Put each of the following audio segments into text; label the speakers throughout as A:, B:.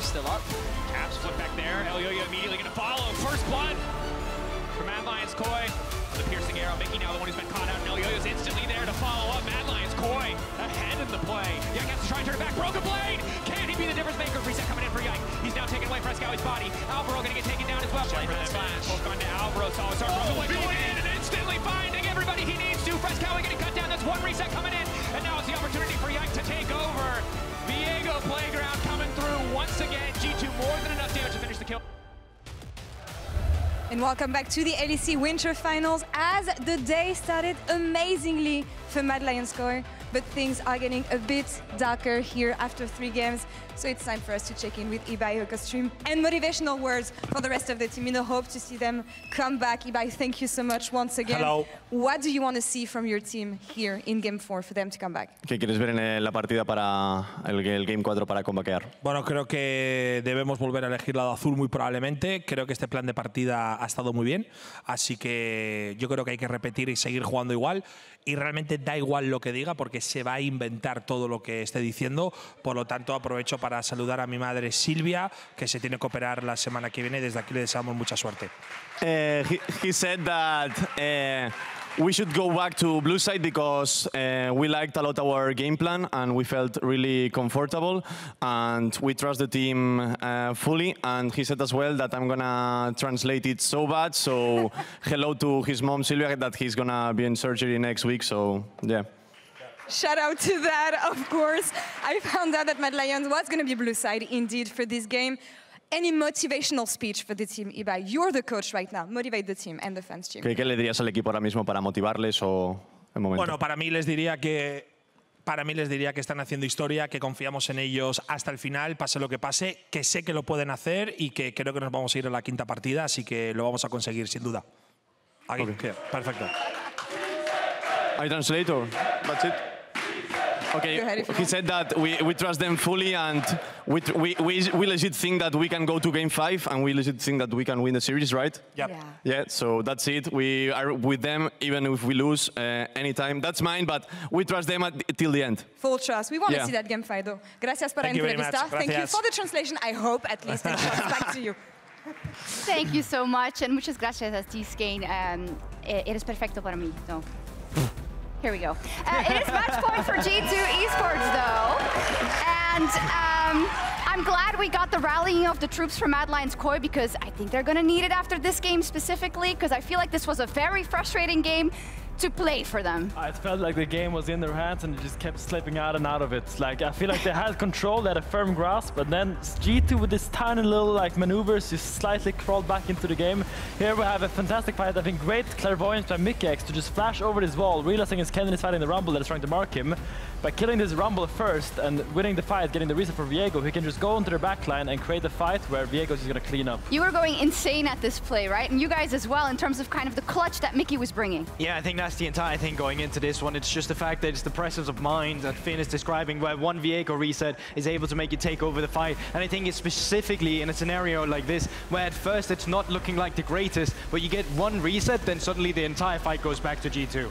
A: still up.
B: Caps flip back there. Elyoya immediately going to follow. First blood for Mad Lions Koi. The piercing arrow. Mikyx now the one who's been caught out. And Elyoya's instantly there to follow up. Mad Lions Koi ahead in the play. Yike has to try and turn it back. Broken blade. Can he be the difference maker? Reset coming in for Yike. He's now taking away Fresskowy's body. Alvaro going to get taken down as well. That's fine. Both going to Alvaro. So it's our broken blade going in and instantly finding everybody he needs to. Fresskowy getting cut down. That's one reset coming in. And now it's the opportunity for Yike to take over. Viego Playground coming through once again. G2 more than enough damage to finish the kill.
C: And welcome back to the LEC Winter Finals as the day started amazingly for Mad Lions Koi, but things are getting a bit darker here after 3 games. So it's time for us to check in with Ibai, Costume, and motivational words for the rest of the team in the hope to see them come back. Ibai, thank you so much once again.
D: Hello.
C: What do you want to see from your team here in Game 4 for them to come back?
E: ¿Qué quieres ver en la partida para el Game 4 para combaquear?
D: Bueno, creo que debemos volver a elegir lado azul muy probablemente. Creo que este plan de partida ha estado muy bien. Así que yo creo que hay que repetir y seguir jugando igual. Y realmente da igual lo que diga porque se va a inventar todo lo que esté diciendo. Por lo tanto, aprovecho para saludar a mi madre Silvia, que se tiene que operar la semana que viene. Desde aquí le deseamos mucha suerte.
E: He said that we should go back to blue side because we liked a lot our game plan and we felt really comfortable and we trust the team fully. And he said as well that I'm gonna translate it so bad. So hello to his mom Silvia, that he's gonna be in surgery next week. So yeah.
C: Shout out to that, of course. I found out that Mad Lions was going to be blue side indeed for this game. Any motivational speech for the team, Ibai? You're the coach right now. Motivate the team and the fans team.
E: ¿Qué le dirías al equipo ahora mismo para motivarles o el momento?
D: Bueno, para mí les diría que están haciendo historia, que confiamos en ellos hasta el final, pase lo que pase, que sé que lo pueden hacer y que creo que nos vamos a ir a la 5ª partida, así que lo vamos a conseguir sin duda. Aquí, okay. Perfecto.
E: I translate or that's it? Okay, he said that we trust them fully and we legit think that we can go to Game 5 and we legit think that we can win the series, right?
D: Yep.
E: Yeah, so that's it. We are with them even if we lose anytime. That's mine, but we trust them till the end.
C: Full trust. We want to see that Game 5 though. Gracias por la entrevista. Thank you for the translation, I hope, at least. And Sjokz, back to you.
F: Thank you so much and muchas gracias a ti, Skane. Eres perfecto para mí. So. Here we go. It is match point for G2 Esports, though. And I'm glad we got the rallying of the troops from Mad Lions Koi because I think they're going to need it after this game specifically because I feel like this was a very frustrating game to play for them.
G: It felt like the game was in their hands and they just kept slipping out and out of it. Like, I feel like they had control, they had a firm grasp, but then G2 with this tiny little maneuvers just slightly crawled back into the game. Here we have a fantastic fight. I think great clairvoyance by Mikyx to just flash over this wall, realizing his Kennen is fighting the Rumble that is trying to mark him. By killing this Rumble first and winning the fight, getting the reset for Viego, he can just go into their backline and create a fight where Viego is going to clean up.
F: You were going insane at this play, right? And you guys as well in terms of kind of the clutch that Mikyx was bringing.
A: Yeah, I think that's the entire thing going into this one. It's just the fact that it's the presence of mind that Finn is describing, where one Viego reset is able to make you take over the fight. And I think it's specifically in a scenario like this, where at first it's not looking like the greatest, but you get one reset, then suddenly the entire fight goes back to G2.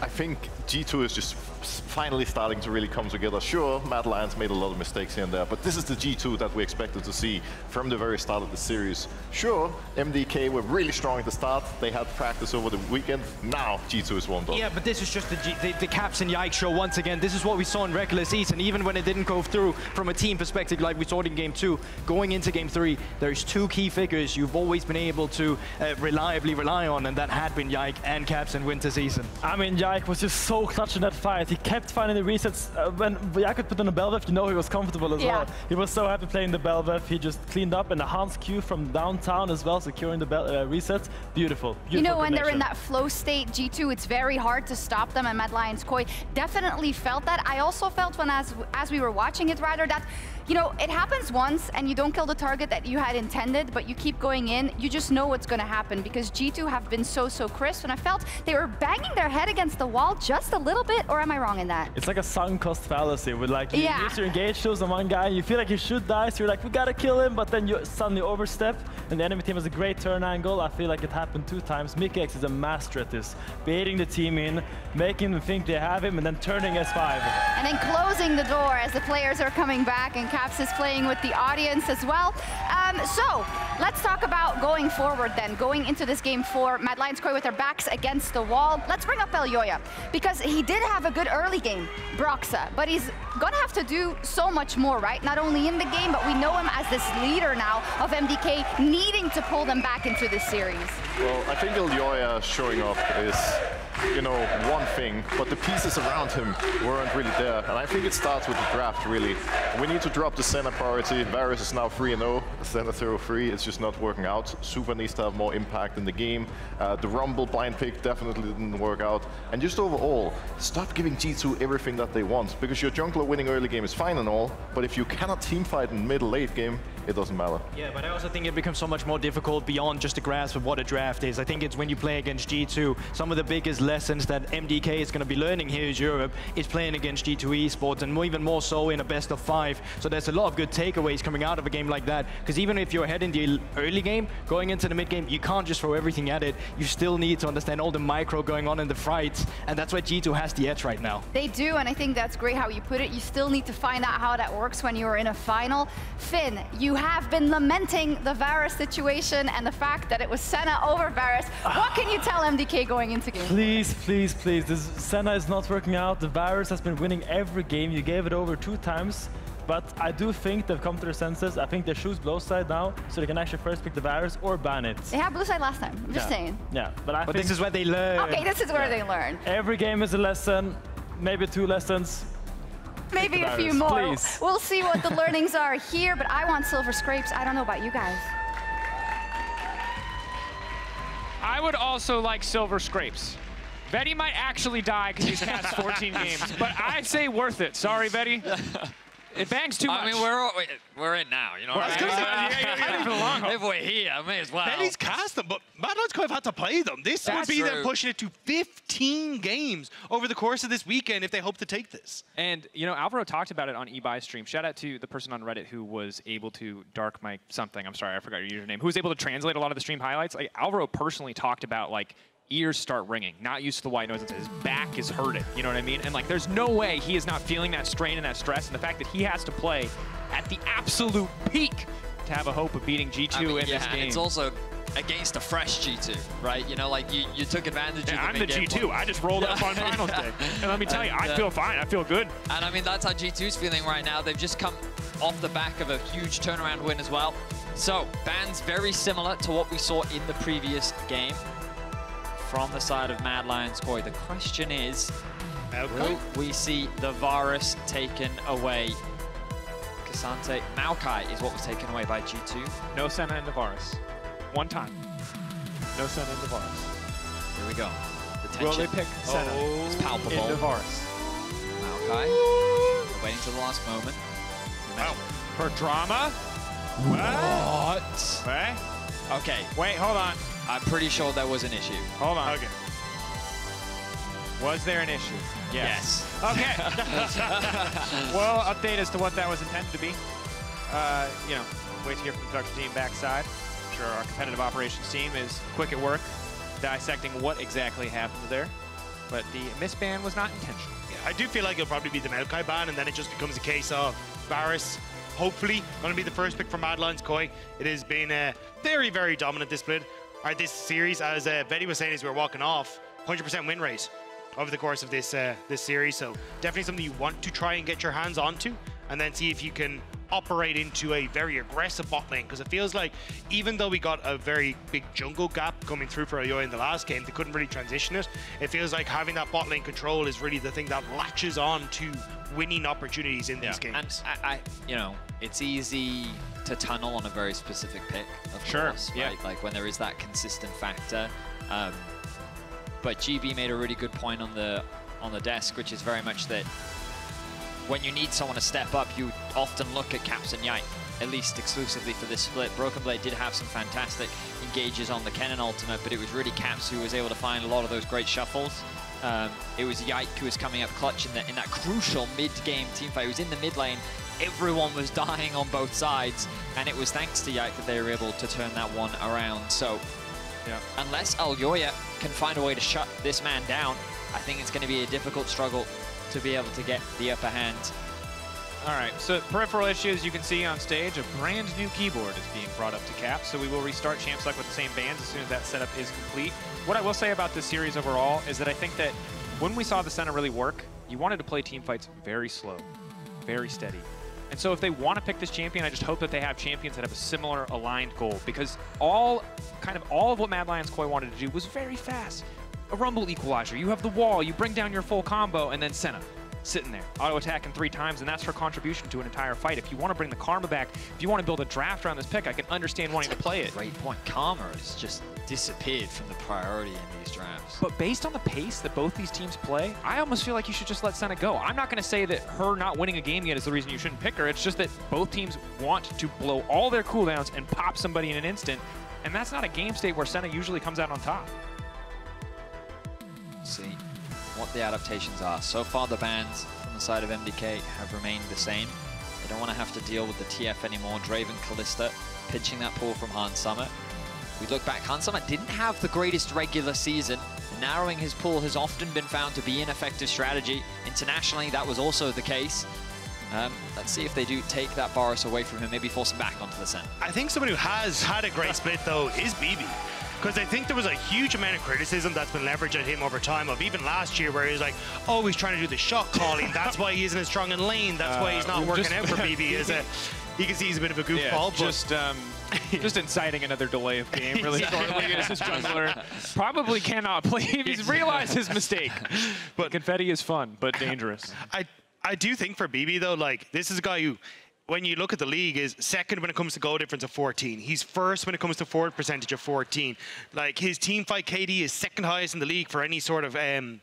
H: I think G2 is just finally starting to really come together. Sure, Mad Lions made a lot of mistakes here and there, but this is the G2 that we expected to see from the very start of the series. Sure, MDK were really strong at the start. They had practice over the weekend. Now G2 is warmed up.
A: Yeah, but this is just the Caps and Yike show once again. This is what we saw in regular season, even when it didn't go through from a team perspective like we saw it in Game 2. Going into Game 3, there's 2 key figures you've always been able to reliably rely on, and that had been Yike and Caps in winter season.
G: I mean, Yike was just so clutch in that fight. He kept finding the resets. When Yike could put on the Belveth, you know he was comfortable as well. He was so happy playing the Belveth. He just cleaned up, and the Hans Q from downtown as well, securing the resets. Beautiful.
F: You know, when they're in that flow state, G2, it's very hard to stop them, and Mad Lions Koi definitely felt that. I also felt when, as we were watching it, rather, that you know, it happens once and you don't kill the target that you had intended, but you keep going in, you just know what's going to happen because G2 have been so crisp, and I felt they were banging their head against the wall just a little bit, or am I wrong in that?
G: It's like a sunk cost fallacy with like, you use your engage tools on one guy, you feel like you should die, so you're like, we gotta kill him, but then you suddenly overstep, and the enemy team has a great turn angle. I feel like it happened 2 times. Mikyx is a master at this, baiting the team in, making them think they have him, and then turning S5.
F: And then closing the door as the players are coming back, and Caps is playing with the audience as well. So let's talk about going forward then, going into this game for Mad Lions Koi with their backs against the wall. Let's bring up Elyoya, because he did have a good early game, Broxah, but he's gonna have to do so much more, right? Not only in the game, but we know him as this leader now of MDK, needing to pull them back into this series.
H: Well, I think Elyoya showing up is, you know, one thing, but the pieces around him weren't really there. And I think it starts with the draft, really. We need to drop the Senna priority. Varus is now 3-0. Senna 0-3. It's just not working out. Supa needs to have more impact in the game. The Rumble blind pick definitely didn't work out. And just overall, stop giving G2 everything that they want. Because your jungler winning early game is fine and all, but if you cannot teamfight in mid-late game, it doesn't matter.
A: Yeah, but I also think it becomes so much more difficult beyond just the grasp of what a draft is. I think it's when you play against G2, some of the biggest lessons that MDK is going to be learning here in Europe is playing against G2 Esports, and even more so in a best of 5. So there's a lot of good takeaways coming out of a game like that, because even if you're ahead in the early game, going into the mid game, you can't just throw everything at it. You still need to understand all the micro going on in the fights, and that's why G2 has the edge right now.
F: They do, and I think that's great how you put it. You still need to find out how that works when you're in a final. Finn, you have been lamenting the Varus situation and the fact that it was Senna over Varus. What can you tell MDK going into game?
G: Please, please, please. This Senna is not working out. The Varus has been winning every game. You gave it over 2 times. But I do think they've come to their senses. I think they choose blue side now, so they can actually first pick the Varus or ban it.
F: They had blue side last time, I'm just saying.
G: Yeah, but I think
A: this is where they learn.
F: Okay, this is where they learn.
G: Every game is a lesson, maybe 2 lessons.
F: Maybe a few more. Please. We'll see what the learnings are here, but I want silver scrapes. I don't know about you guys.
B: I would also like silver scrapes. Vedi might actually die because he's cast 14 games, but I say worth it. Sorry, Vedi. It bangs too much.
I: I mean, we're in now, you know what I mean? If we're here, I may as well.
J: Vedi's cast them, but Mad Lions Koi have had to play them. This would be them pushing it to 15 games over the course of this weekend if they hope to take this.
B: And, you know, Alvaro talked about it on eBuy's stream. Shout out to the person on Reddit who was able to dark my something. I'm sorry, I forgot your username. Who was able to translate a lot of the stream highlights. Like, Alvaro personally talked about, like, ears start ringing, not used to the white noise. His back is hurting, you know what I mean? And like, there's no way he is not feeling that strain and that stress, and the fact that he has to play at the absolute peak to have a hope of beating G2 in this game.
I: And it's also against a fresh G2, right? You know, like you took advantage of the
B: I'm the G2. I just rolled up on finals day. And let me tell you, I feel fine. I feel good.
I: And I mean, that's how G2's feeling right now. They've just come off the back of a huge turnaround win as well. So, bans very similar to what we saw in the previous game from the side of Mad Lions Koi. The question is, will we see the Varus taken away? Cassante, Mikyx is what was taken away by G2.
B: No Senna into Varus. One time. No Senna into Varus.
I: Here we go. The tension.
B: Will they pick Senna?
I: It's palpable.
B: Into Varus.
I: Mikyx, waiting till the last moment.
B: Wow. For drama?
I: What? Okay.
B: Wait, hold on.
I: I'm pretty sure there was an issue.
B: Hold on. Okay. Was there an issue?
I: Yes.
B: Okay. Well, update as to what that was intended to be. You know, wait to hear from the production team backside. I'm sure our competitive operations team is quick at work dissecting what exactly happened there. But the misban was not intentional.
J: Yeah, I do feel like it'll probably be the Mikyx ban, and then it just becomes a case of Varus, hopefully, going to be the first pick for Mad Lions Koi. It has been very, very dominant this split. This series, as Vedi was saying as we were walking off, 100% win rate over the course of this this series. So definitely something you want to try and get your hands onto, and then see if you can operate into a very aggressive bot lane. Because it feels like even though we got a very big jungle gap coming through for Elyoya in the last game, they couldn't really transition it. It feels like having that bot lane control is really the thing that latches on to winning opportunities in these games.
I: And you know, it's easy to tunnel on a very specific pick, of course, right? Like when there is that consistent factor. But GB made a really good point on the desk, which is very much that when you need someone to step up, you often look at Caps and Yike. at least exclusively for this split. Broken Blade did have some fantastic engages on the Kennen ultimate, but it was really Caps who was able to find a lot of those great shuffles. It was Yike who was coming up clutch in that crucial mid-game teamfight. He was in the mid lane. Everyone was dying on both sides, and it was thanks to Yike that they were able to turn that one around. So, unless Elyoya can find a way to shut this man down, I think it's going to be a difficult struggle to be able to get the upper hand.
B: All right, so peripheral issues, you can see on stage, a brand new keyboard is being brought up to Cap, so we will restart Champ Select with the same bands as soon as that setup is complete. What I will say about this series overall is that I think that when we saw the Senna really work, you wanted to play team fights very slow, very steady. And so if they want to pick this champion, I just hope that they have champions that have a similar aligned goal, because all of what Mad Lions Koi wanted to do was very fast. A Rumble Equalizer, you have the wall, you bring down your full combo, and then Senna sitting there, auto-attacking 3 times, and that's her contribution to an entire fight. If you want to bring the Karma back, if you want to build a draft around this pick, I can understand wanting to play it.
I: Great point. Karma has just disappeared from the priority in these drafts.
B: But based on the pace that both these teams play, I almost feel like you should just let Senna go. I'm not going to say that her not winning a game yet is the reason you shouldn't pick her. It's just that both teams want to blow all their cooldowns and pop somebody in an instant, and that's not a game state where Senna usually comes out on top.
I: See what the adaptations are. So far, the bans from the side of MDK have remained the same. They don't want to have to deal with the TF anymore. Draven, Kalista pitching that pull from Hans Summer. We look back, Hans Summer didn't have the greatest regular season. Narrowing his pool has often been found to be an effective strategy. Internationally, that was also the case. Let's see if they do take that Varus away from him, maybe force him back onto the Senna.
J: I think someone who has had a great split, though, is BB. Because I think there was a huge amount of criticism that's been leveraged at him over time, of even last year where he was like, oh, he's trying to do the shot calling. That's why he isn't as strong in lane. That's why he's not working out for BB. You can see he's a bit of a goofball.
B: Just inciting another delay of game really shortly as his jungler. Probably cannot play. He's realized his mistake. But confetti is fun, but dangerous.
J: I do think for BB, though, like, this is a guy who, when you look at the league, is second when it comes to goal difference of 14. He's first when it comes to forward percentage of 14. Like, his team fight KD is second highest in the league for any sort of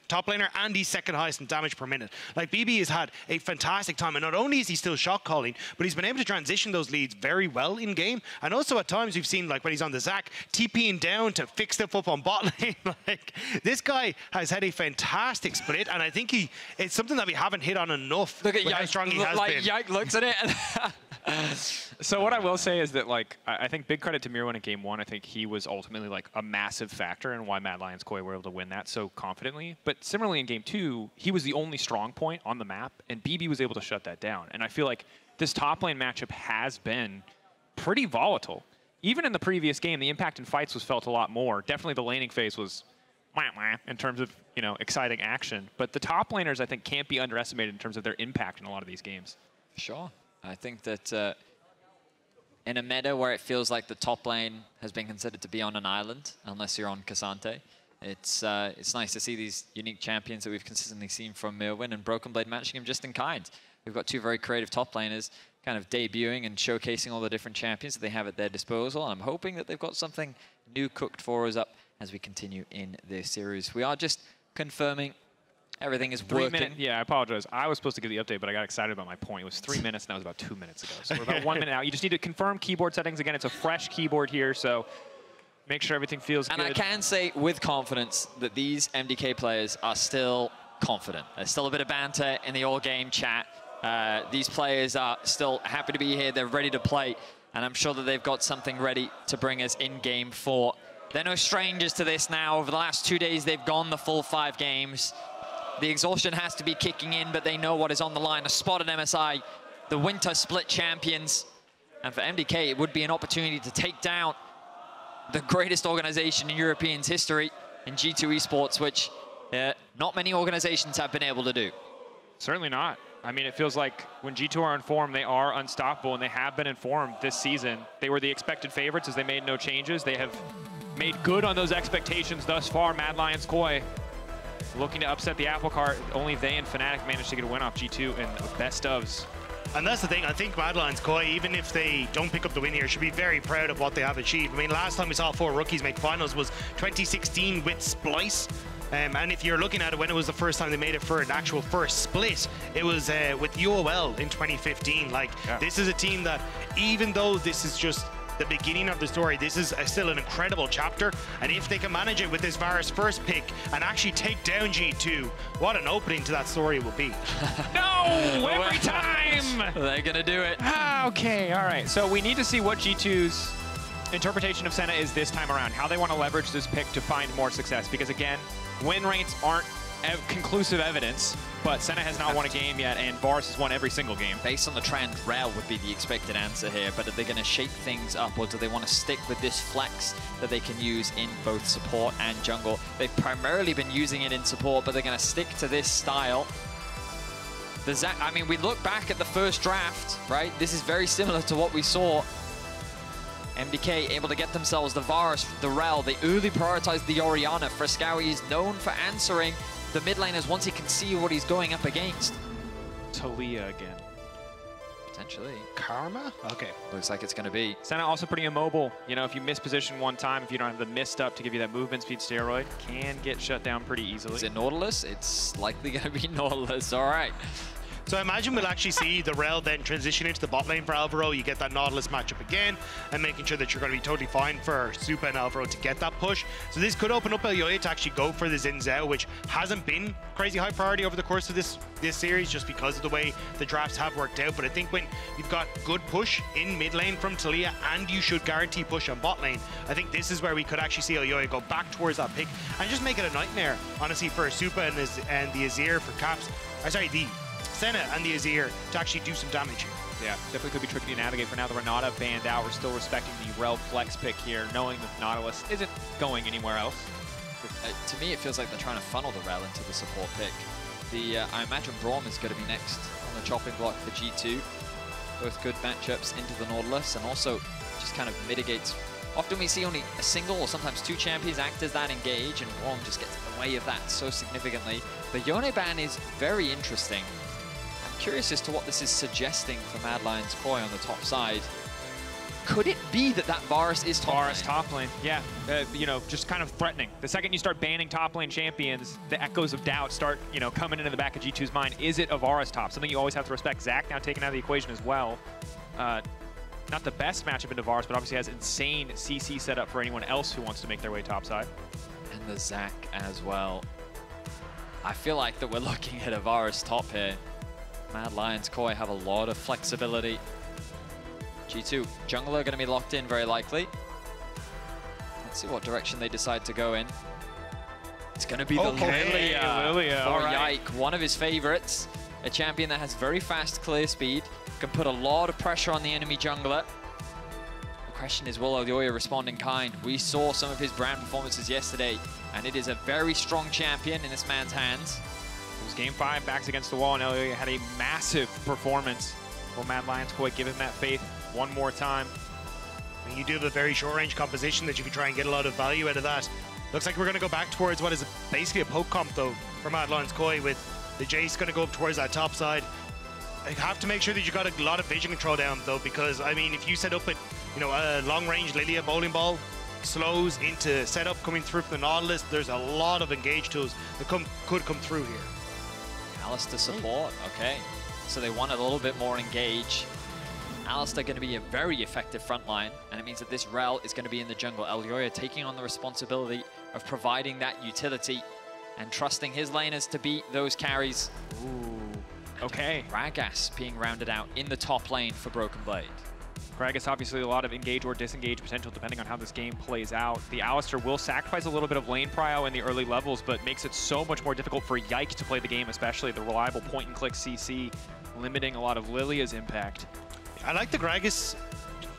J: top laner, and he's second highest in damage per minute. Like, BB has had a fantastic time, and not only is he still shot calling, but he's been able to transition those leads very well in game. And also at times we've seen, like, when he's on the Zac, TPing down to fix stuff up on bot lane. Like, this guy has had a fantastic split, and I think it's something that we haven't hit on enough.
I: Look at
J: Yike, how strong he has been.
I: Yike looks at it and
B: So what I will say is that, like, I think big credit to Myrwn in game 1. I think he was ultimately like a massive factor in why Mad Lions Koi were able to win that so confidently. But similarly in game 2, he was the only strong point on the map, and BB was able to shut that down. And I feel like this top lane matchup has been pretty volatile. Even in the previous game, the impact in fights was felt a lot more. Definitely the laning phase was in terms of, you know, exciting action. But the top laners, I think, can't be underestimated in terms of their impact in a lot of these games.
I: Sure. I think that in a meta where it feels like the top lane has been considered to be on an island, unless you're on Cassante, it's nice to see these unique champions that we've consistently seen from Myrwn and Broken Blade matching him just in kind. We've got 2 very creative top laners kind of debuting and showcasing all the different champions that they have at their disposal. And I'm hoping that they've got something new cooked for us up as we continue in this series. We are just confirming everything is working.
B: Yeah, I apologize. I was supposed to give the update, but I got excited about my point. It was 3 minutes, and that was about 2 minutes ago. So we're about 1 minute out. You just need to confirm keyboard settings. Again, it's a fresh keyboard here, so make sure everything feels good.
I: And I can say with confidence that these MDK players are still confident. There's still a bit of banter in the all-game chat. These players are still happy to be here. They're ready to play, and I'm sure that they've got something ready to bring us in game 4. They're no strangers to this now. Over the last 2 days, they've gone the full 5 games. The exhaustion has to be kicking in, but they know what is on the line. A spot at MSI, the Winter Split champions. And for MDK, it would be an opportunity to take down the greatest organization in Europeans history in G2 Esports, which not many organizations have been able to do.
B: Certainly not. I mean, it feels like when G2 are in form, they are unstoppable, and they have been in form this season. They were the expected favorites as they made no changes. They have made good on those expectations thus far. Mad Lions Koi looking to upset the apple cart. Only they and Fnatic managed to get a win off G2 in the best ofs.
J: And that's the thing, I think Mad Lions Koi, even if they don't pick up the win here, should be very proud of what they have achieved. I mean, last time we saw 4 rookies make finals was 2016 with Splice. And if you're looking at it, when it was the first time they made it for an actual first split, it was with UOL in 2015. Like, this is a team that, even though this is just the beginning of the story, this is still an incredible chapter. And if they can manage it with this Varus first pick and actually take down G2, what an opening to that story will be.
B: No! Every time!
I: They're gonna do it.
B: Okay, all right. So we need to see what G2's interpretation of Senna is this time around, how they want to leverage this pick to find more success. Because again, win rates aren't conclusive evidence, but Senna has not won a game yet, and Varus has won every single game.
I: Based on the trend, Rell would be the expected answer here, but are they going to shake things up, or do they want to stick with this flex that they can use in both support and jungle? They've primarily been using it in support, but they're going to stick to this style. I mean, we look back at the first draft, right? This is very similar to what we saw. MDK able to get themselves the Varus, the Rell. They early prioritized the Orianna. Fresskowy is known for answering the mid laners once he can see what he's going up against.
B: Taliyah again.
I: Potentially.
J: Karma? Okay.
I: Looks like it's going to be.
B: Senna also pretty immobile. You know, if you miss position one time, if you don't have the mist up to give you that movement speed steroid, can get shut down pretty easily.
I: Is it Nautilus? It's likely going to be Nautilus. All right.
J: So I imagine we'll actually see the Rell then transition into the bot lane for Alvaro. You get that Nautilus matchup again, and making sure that you're going to be totally fine for Supa and Alvaro to get that push. So this could open up Elyoya to actually go for the Xin Zhao, which hasn't been crazy high priority over the course of this series, just because of the way the drafts have worked out. But I think when you've got good push in mid lane from Taliyah, and you should guarantee push on bot lane, I think this is where we could actually see Elyoya go back towards that pick and just make it a nightmare, honestly, for Supa and the Azir for caps. Sorry, the Senna and the Azir to actually do some damage here.
B: Yeah, definitely could be tricky to navigate. For now, the Renata banned out. We're still respecting the Rell flex pick here, knowing that Nautilus isn't going anywhere else.
I: To me, it feels like they're trying to funnel the Rell into the support pick. I imagine Braum is going to be next on the chopping block for G2. Both good matchups into the Nautilus, and also just kind of mitigates. Often we see only a single or sometimes two champions act as that engage, and Braum just gets in the way of that so significantly. The Yone ban is very interesting. Curious as to what this is suggesting for Mad Lions Koi on the top side. Could it be that Varus is top lane?
B: Varus top lane, yeah. You know, just kind of threatening. The second you start banning top lane champions, the echoes of doubt start, you know, coming into the back of G2's mind. Is it a Varus top? Something you always have to respect. Zac now taken out of the equation as well. Not the best matchup into Varus, but obviously has insane CC set up for anyone else who wants to make their way topside.
I: And the Zac as well. I feel like that we're looking at a Varus top here. Mad Lions Koi have a lot of flexibility. G2 jungler going to be locked in very likely. Let's see what direction they decide to go in. It's going to be the Lillia for Yike, one of his favorites. A champion that has very fast clear speed, can put a lot of pressure on the enemy jungler. The question is, will Elyoya respond in kind? We saw some of his brand performances yesterday, and it is a very strong champion in this man's hands.
B: It was game 5, backs against the wall, and Elyoya had a massive performance. Will Mad Lions Koi give him that faith one more time?
J: And you do have a very short-range composition that you can try and get a lot of value out of that. Looks like we're going to go back towards what is basically a poke comp, though, for Mad Lions Koi, with the Jayce going to go up towards that top side. You have to make sure that you got a lot of vision control down, though, because, I mean, if you set up a long-range Lillia bowling ball, slows into setup coming through from the Nautilus, there's a lot of engage tools that could come through here.
I: Alistar support, okay. So they want a little bit more engage. Alistar going to be a very effective front line, and it means that this Rell is going to be in the jungle. Elyoya taking on the responsibility of providing that utility and trusting his laners to beat those carries.
B: Ooh, okay.
I: Gragas being rounded out in the top lane for Broken Blade.
B: Gragas obviously a lot of engage or disengage potential depending on how this game plays out. The Alistar will sacrifice a little bit of lane prio in the early levels, but makes it so much more difficult for Yike to play the game, especially the reliable point-and-click CC, limiting a lot of Lilia's impact.
J: I like the Gragas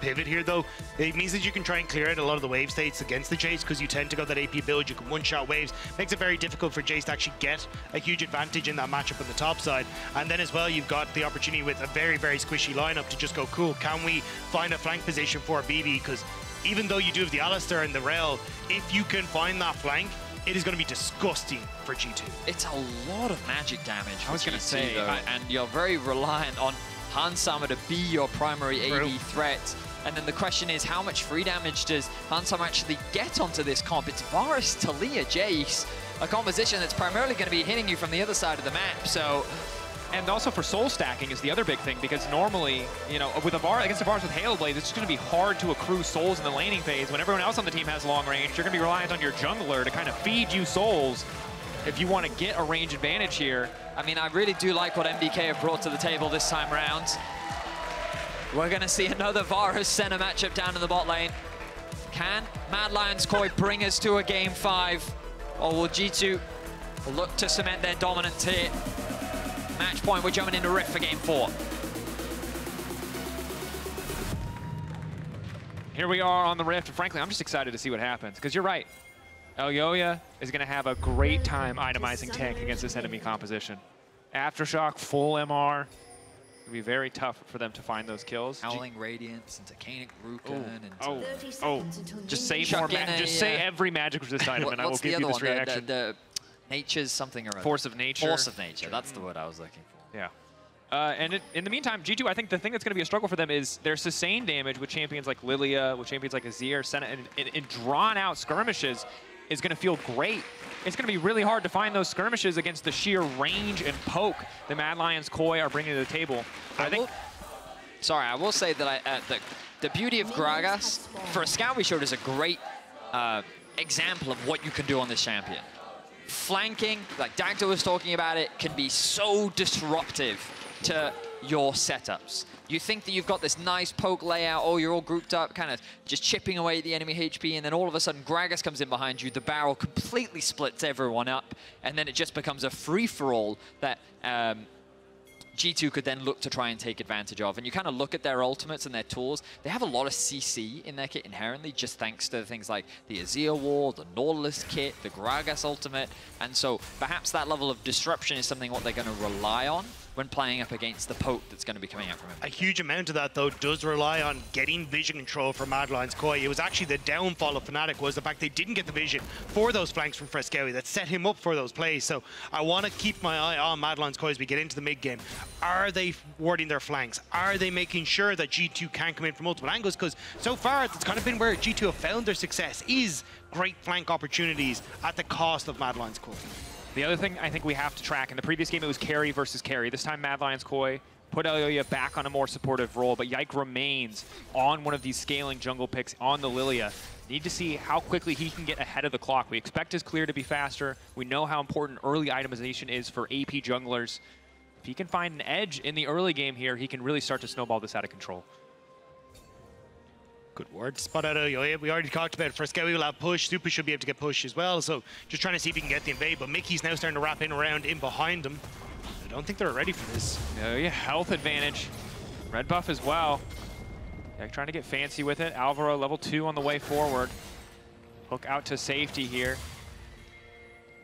J: pivot here, though. It means that you can try and clear out a lot of the wave states against the Jayce, because you tend to go that AP build. You can one-shot waves. Makes it very difficult for Jayce to actually get a huge advantage in that matchup on the top side. And then as well, you've got the opportunity with a very, very squishy lineup to just go, cool, can we find a flank position for BB? Because even though you do have the Alistar and the Rell, if you can find that flank, it is going to be disgusting for G2.
I: It's a lot of magic damage for
B: I was going to say,
I: and you're very reliant on Hansama to be your primary AD threat. And then the question is, how much free damage does Hansama actually get onto this comp? It's Varus, Taliyah, Jayce. a composition that's primarily going to be hitting you from the other side of the map. So,
B: and also for soul stacking is the other big thing, because normally, you know, with against a Varus with Hail Blade, it's just going to be hard to accrue souls in the laning phase. When everyone else on the team has long range, you're going to be reliant on your jungler to kind of feed you souls if you want to get a range advantage here.
I: I mean, I really do like what MDK have brought to the table this time around. We're going to see another Varus Senna matchup down in the bot lane. Can Mad Lions Koi bring us to a game 5? Or will G2 look to cement their dominance here? Match point, we're jumping into Rift for game 4.
B: Here we are on the Rift, and frankly, I'm just excited to see what happens, because you're right. Elyoya is going to have a great time itemizing tank against this enemy composition. Aftershock, full MR. It'll be very tough for them to find those kills.
I: Howling Radiance into Canic Rukan
B: just say more just say every magic resist item and I will give you this reaction.
I: The Nature's something or other.
B: Force of Nature.
I: Force of Nature, that's the word I was looking for.
B: Yeah. And in the meantime, G2, I think the thing that's going to be a struggle for them is their sustained damage with champions like Lillia, with champions like Azir, Senna, and drawn-out skirmishes is going to feel great. It's going to be really hard to find those skirmishes against the sheer range and poke that Mad Lions Koi are bringing to the table. I will say that the beauty of Gragas, for a scout we showed, is a great example of what you can do on this champion. Flanking, like Dagda was talking about it, can be so disruptive to your setups. You think that you've got this nice poke layout, or you're all grouped up, kind of just chipping away at the enemy HP, and then all of a sudden Gragas comes in behind you, the barrel completely splits everyone up, and then it just becomes a free-for-all that G2 could then look to try and take advantage of. And you kind of look at their ultimates and their tools, they have a lot of CC in their kit inherently, just thanks to things like the Azir wall, the Nautilus kit, the Gragas ultimate, and so perhaps that level of disruption is something what they're going to rely on when playing up against the poke that's going to be coming out from him.
J: A huge amount of that, though, does rely on getting vision control for Mad Lions Koi. It was actually the downfall of Fnatic was the fact they didn't get the vision for those flanks from Fresskowy that set him up for those plays. So I want to keep my eye on Mad Lions Koi as we get into the mid-game. Are they warding their flanks? Are they making sure that G2 can't come in from multiple angles? Because so far, it's kind of been where G2 have found their success, is great flank opportunities at the cost of Mad Lions Koi.
B: The other thing I think we have to track, in the previous game it was carry versus carry. This time Mad Lions Koi put Elyoya back on a more supportive role, but Yike remains on one of these scaling jungle picks on the Lillia. Need to see how quickly he can get ahead of the clock. We expect his clear to be faster. We know how important early itemization is for AP junglers. If he can find an edge in the early game here, he can really start to snowball this out of control.
J: Good word. Spot out Elyoya. We already talked about Fresskowy will have push. Supa should be able to get push as well. So just trying to see if he can get the invade. But Mikyx now starting to wrap in around in behind him. I don't think they're ready for this.
B: Yeah, health advantage. Red buff as well. They're trying to get fancy with it. Alvaro level 2 on the way forward. Hook out to safety here.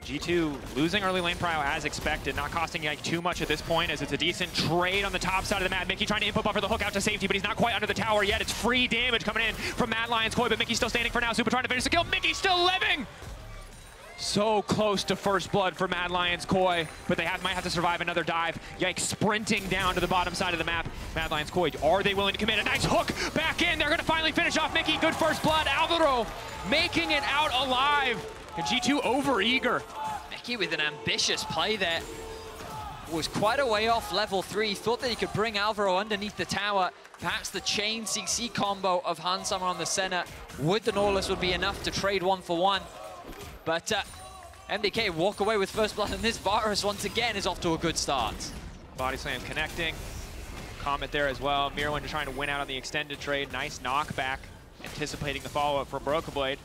B: G2 losing early lane prio as expected, not costing Yike too much at this point, as it's a decent trade on the top side of the map. Mikyx trying to input buffer the hook out to safety, but he's not quite under the tower yet. It's free damage coming in from Mad Lions Koi, but Mikyx still standing for now. Supa trying to finish the kill. Mikyx still living! So close to first blood for Mad Lions Koi, but they might have to survive another dive. Yike sprinting down to the bottom side of the map. Mad Lions Koi, are they willing to commit? A nice hook back in. They're going to finally finish off Mikyx. Good first blood. Alvaro making it out alive. And G2 over-eager.
I: Mikyx with an ambitious play there. Was quite a way off level 3. Thought that he could bring Alvaro underneath the tower. Perhaps the chain CC combo of Hansama on the Senna with the Nautilus would be enough to trade 1-for-1. But MDK walk away with first blood, and this Varus once again is off to a good start.
B: Body slam connecting. Comet there as well. Myrwn just trying to win out on the extended trade. Nice knockback. Anticipating the follow-up from Broxah Blade.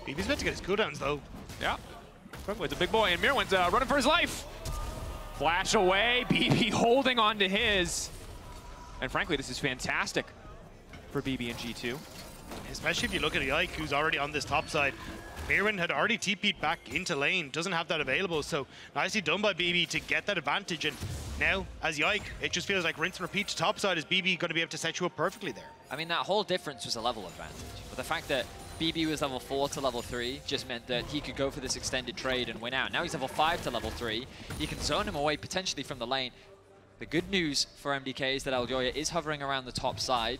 J: BB's meant to get his cooldowns, though.
B: Yeah. Broxah's a big boy, and Myrwn's running for his life. Flash away. BB holding on to his. And frankly, this is fantastic for BB and G2.
J: Especially if you look at Yike, who's already on this top side. Myrwn had already TP'd back into lane, doesn't have that available, so nicely done by BB to get that advantage. And now, as Yike, it just feels like rinse and repeat to top side. Is BB going to be able to set you up perfectly there?
I: I mean, that whole difference was a level advantage. But the fact that BB was level 4 to level 3 just meant that he could go for this extended trade and win out. Now he's level 5 to level 3. You can zone him away potentially from the lane. The good news for MDK is that Elyoya is hovering around the top side.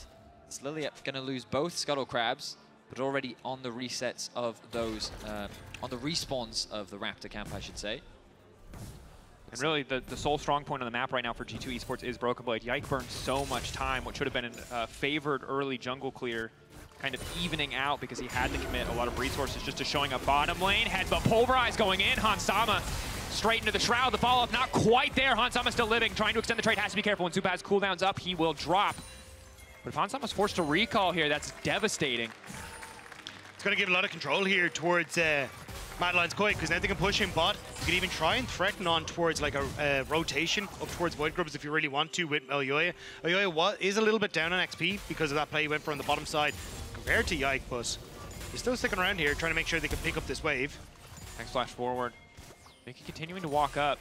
I: Is Lillia going to lose both Scuttle Crabs? but already on the resets of those, on the respawns of the Raptor camp, I should say.
B: And really, the sole strong point on the map right now for G2 Esports is Broken Blade. Yike burned so much time, what should have been a favored early jungle clear, kind of evening out because he had to commit a lot of resources just to showing up bottom lane. Headbutt pulverized going in. Hansama straight into the Shroud. The follow-up not quite there. Hansama still living, trying to extend the trade. Has to be careful. When Supa has cooldowns up, he will drop. But if Hansama's forced to recall here, that's devastating.
J: It's going to give a lot of control here towards Mad Lions Koi, because now they can push him bot. You could even try and threaten on towards like a rotation up towards Void Grubs if you really want to with Elyoya. Elyoya is a little bit down on XP because of that play he went for on the bottom side compared to Yike, but he's still sticking around here trying to make sure they can pick up this wave.
B: Thanks, flash forward. Mikyx continuing to walk up.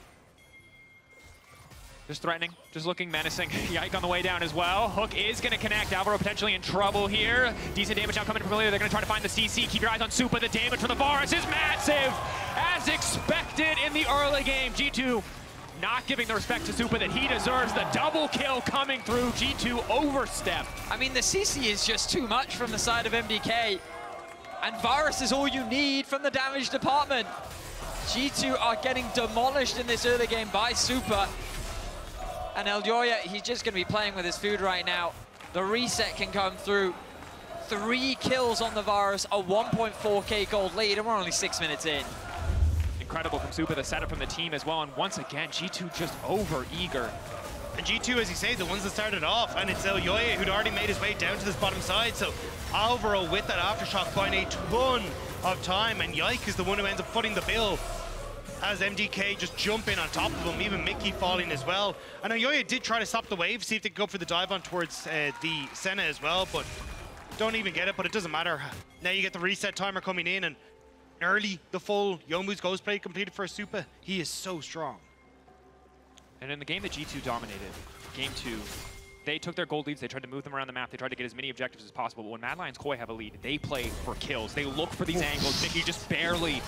B: Just threatening, just looking menacing. Yike on the way down as well. Hook is going to connect. Alvaro potentially in trouble here. Decent damage now coming from Lillia. They're going to try to find the CC. Keep your eyes on Supa. The damage from the Varus is massive, as expected in the early game. G2 not giving the respect to Supa that he deserves. The double kill coming through. G2 overstep.
I: I mean, the CC is just too much from the side of MDK. And Varus is all you need from the damage department. G2 are getting demolished in this early game by Supa. And Elyoya, he's just going to be playing with his food right now. The reset can come through. 3 kills on the Varus, a 1.4k gold lead, and we're only 6 minutes in.
B: Incredible from Supa, the setup from the team as well. And once again, G2 just over-eager.
J: And G2, as you say, the ones that started off, and it's Elyoya who'd already made his way down to this bottom side. So Alvaro with that aftershock buying a ton of time, and Yike is the one who ends up footing the bill as MDK just jumping on top of him, even Mikyx falling as well. And Elyoya did try to stop the wave, see if they could go for the dive on towards the Senna as well, but don't even get it, but it doesn't matter. Now you get the reset timer coming in, and early the full Youmuu's Ghost Play completed for Supa. He is so strong.
B: And in the game that G2 dominated, game 2, they took their gold leads, they tried to move them around the map, they tried to get as many objectives as possible, but when Mad Lions Koi have a lead, they play for kills. They look for these angles. Mikyx just barely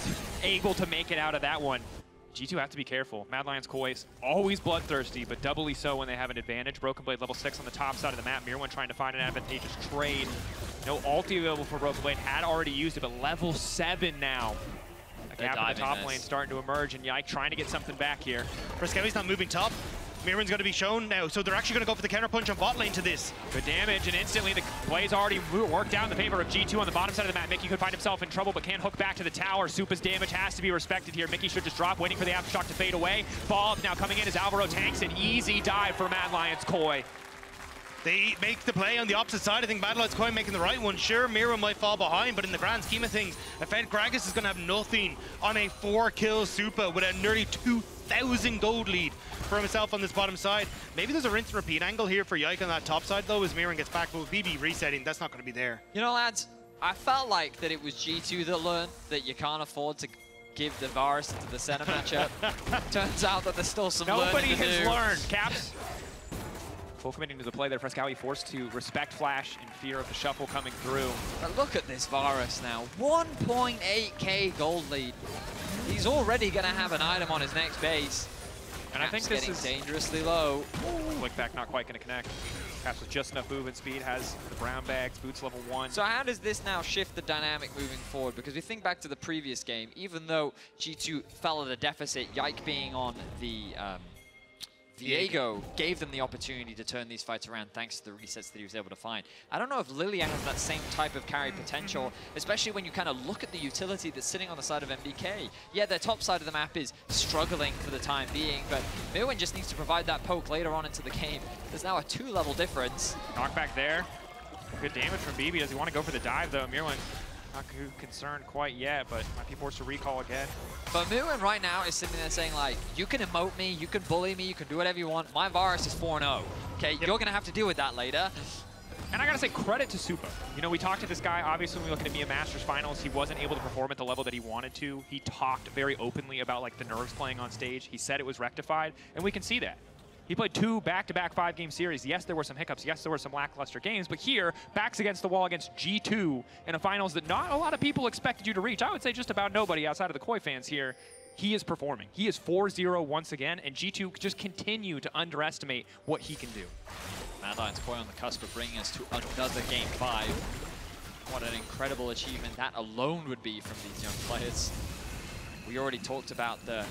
B: able to make it out of that one. G2 have to be careful. Mad Lions Koi always bloodthirsty, but doubly so when they have an advantage. Broken Blade level 6 on the top side of the map. Myrwn trying to find an advantageous trade. No ulti available for Broken Blade, had already used it, but level 7 now. A gap in the top lane starting to emerge, and Yike trying to get something back here.
J: Fresskowy's not moving top. Myrwn's going to be shown now, so they're actually going to go for the counter punch on bot lane to this.
B: Good damage, and instantly the play's already worked out in the favor of G2 on the bottom side of the map. Mikyx could find himself in trouble, but can't hook back to the tower. Supa's damage has to be respected here. Mikyx should just drop, waiting for the aftershock to fade away. Fall now coming in as Alvaro tanks an easy dive for Mad Lions Koi.
J: They make the play on the opposite side. I think Mad Lions Koi making the right one. Sure, Myrwn might fall behind, but in the grand scheme of things, I felt Gragas is going to have nothing on a 4-kill Supa with a nearly 2,000 gold lead for himself on this bottom side. Maybe there's a rinse and repeat angle here for Yike on that top side, though, as Myrwn gets back, but with BB resetting, that's not going to be there.
I: You know, lads, I felt like that it was G2 that learned that you can't afford to give the Varus into the Senna matchup. Turns out that there's still some
B: Nobody
I: learning to
B: has
I: do.
B: learned, Caps. Full committing to the play there. Fresskowy forced to respect Flash in fear of the shuffle coming through.
I: But look at this Varus now. 1.8k gold lead. He's already going to have an item on his next base.
B: And I think this is
I: dangerously low.
B: Flick back not quite going to connect. Caps with just enough movement speed, has the brown bags, boots level 1.
I: So how does this now shift the dynamic moving forward? Because we think back to the previous game, even though G2 fell at a deficit, Yike being on the Viego gave them the opportunity to turn these fights around thanks to the resets that he was able to find. I don't know if Lillia has that same type of carry potential, especially when you kind of look at the utility that's sitting on the side of MDK. Yeah, their top side of the map is struggling for the time being, but Myrwn just needs to provide that poke later on into the game. There's now a 2-level difference.
B: Knockback there. Good damage from BB. Does he want to go for the dive, though? Myrwn not too concerned quite yet, but might be forced to recall again.
I: But Myrwn right now is sitting there saying, like, you can emote me, you can bully me, you can do whatever you want. My Varus is 4-0. Okay, you're going to have to deal with that later.
B: And I got to say, credit to Supa. You know, we talked to this guy, obviously, when we look at EMEA Masters Finals, he wasn't able to perform at the level that he wanted to. He talked very openly about, like, the nerves playing on stage. He said it was rectified, and we can see that. He played 2 back-to-back 5-game series. Yes, there were some hiccups. Yes, there were some lackluster games. But here, backs against the wall against G2 in a finals that not a lot of people expected you to reach. I would say just about nobody outside of the Koi fans here. He is performing. He is 4-0 once again, and G2 just continue to underestimate what he can do.
I: Mad Lions Koi on the cusp of bringing us to another Game 5. What an incredible achievement that alone would be from these young players. We already talked about the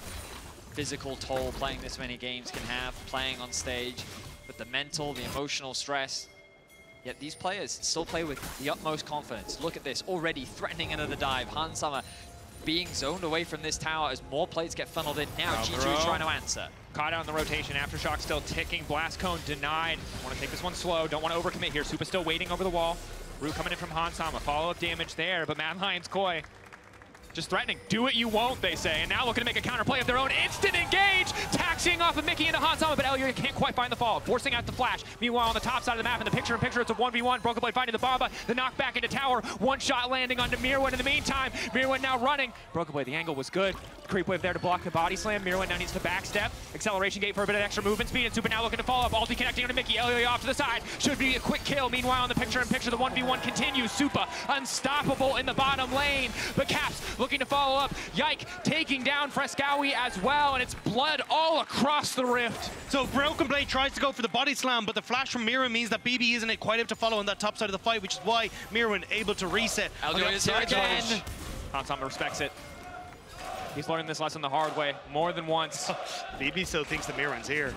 I: physical toll playing this many games can have, playing on stage, but the mental, the emotional stress. Yet these players still play with the utmost confidence. Look at this, already threatening another dive. Hansama being zoned away from this tower as more plates get funneled in. Now G2 is trying to answer.
B: Caught out in the rotation, Aftershock still ticking, Blast Cone denied. Want to take this one slow, don't want to overcommit here. Supa still waiting over the wall. Root coming in from Hansama, follow-up damage there, but Mad Lions Koi just threatening. Do it, you won't, they say. And now looking to make a counterplay of their own. Instant engage! Taxiing off of Mikyx into Hansama, but Elyoya can't quite find the fall. Forcing out the flash. Meanwhile, on the top side of the map, in the picture-in-picture, it's a 1v1. Broken Blade finding the Baba. The knockback into tower. One shot landing onto Myrwn in the meantime. Myrwn now running. Broken Blade, the angle was good. Creep wave there to block the body slam. Myrwn now needs to backstep. Acceleration gate for a bit of extra movement speed. And Supa now looking to follow up. Ulti connecting onto Mikyx. Elyoya off to the side. Should be a quick kill. Meanwhile, in the picture-in-picture, the 1v1 continues. Supa unstoppable in the bottom lane. But Caps looking to follow up. Yike taking down Fresskowy as well, and it's blood all across the rift.
J: So Broken Blade tries to go for the body slam, but the flash from Myrwn means that BB isn't quite able to follow on that top side of the fight, which is why Myrwn able to reset.
I: Elyoya's here again.
B: Hansama respects it. He's learning this lesson the hard way more than once.
J: BB still thinks that Myrwn's here.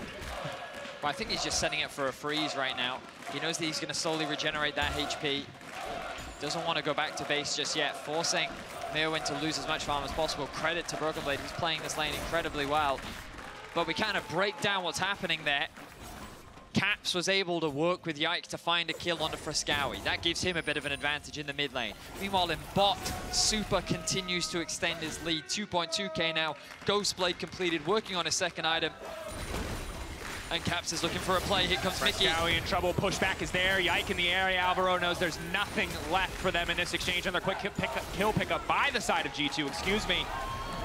I: But I think he's just setting it for a freeze right now. He knows that he's going to slowly regenerate that HP. Doesn't want to go back to base just yet, forcing Myrwn to lose as much farm as possible. Credit to Broken Blade, who's playing this lane incredibly well. But we kind of break down what's happening there. Caps was able to work with Yike to find a kill onto Fresskowy. That gives him a bit of an advantage in the mid lane. Meanwhile, in bot, Supa continues to extend his lead. 2.2k now. Ghost Blade completed, working on his second item. And Caps is looking for a play. Here comes Mikyx.
B: Fresskowy in trouble. Pushback is there. Yike in the area. Alvaro knows there's nothing left for them in this exchange. And their quick kill pickup by the side of G2, excuse me.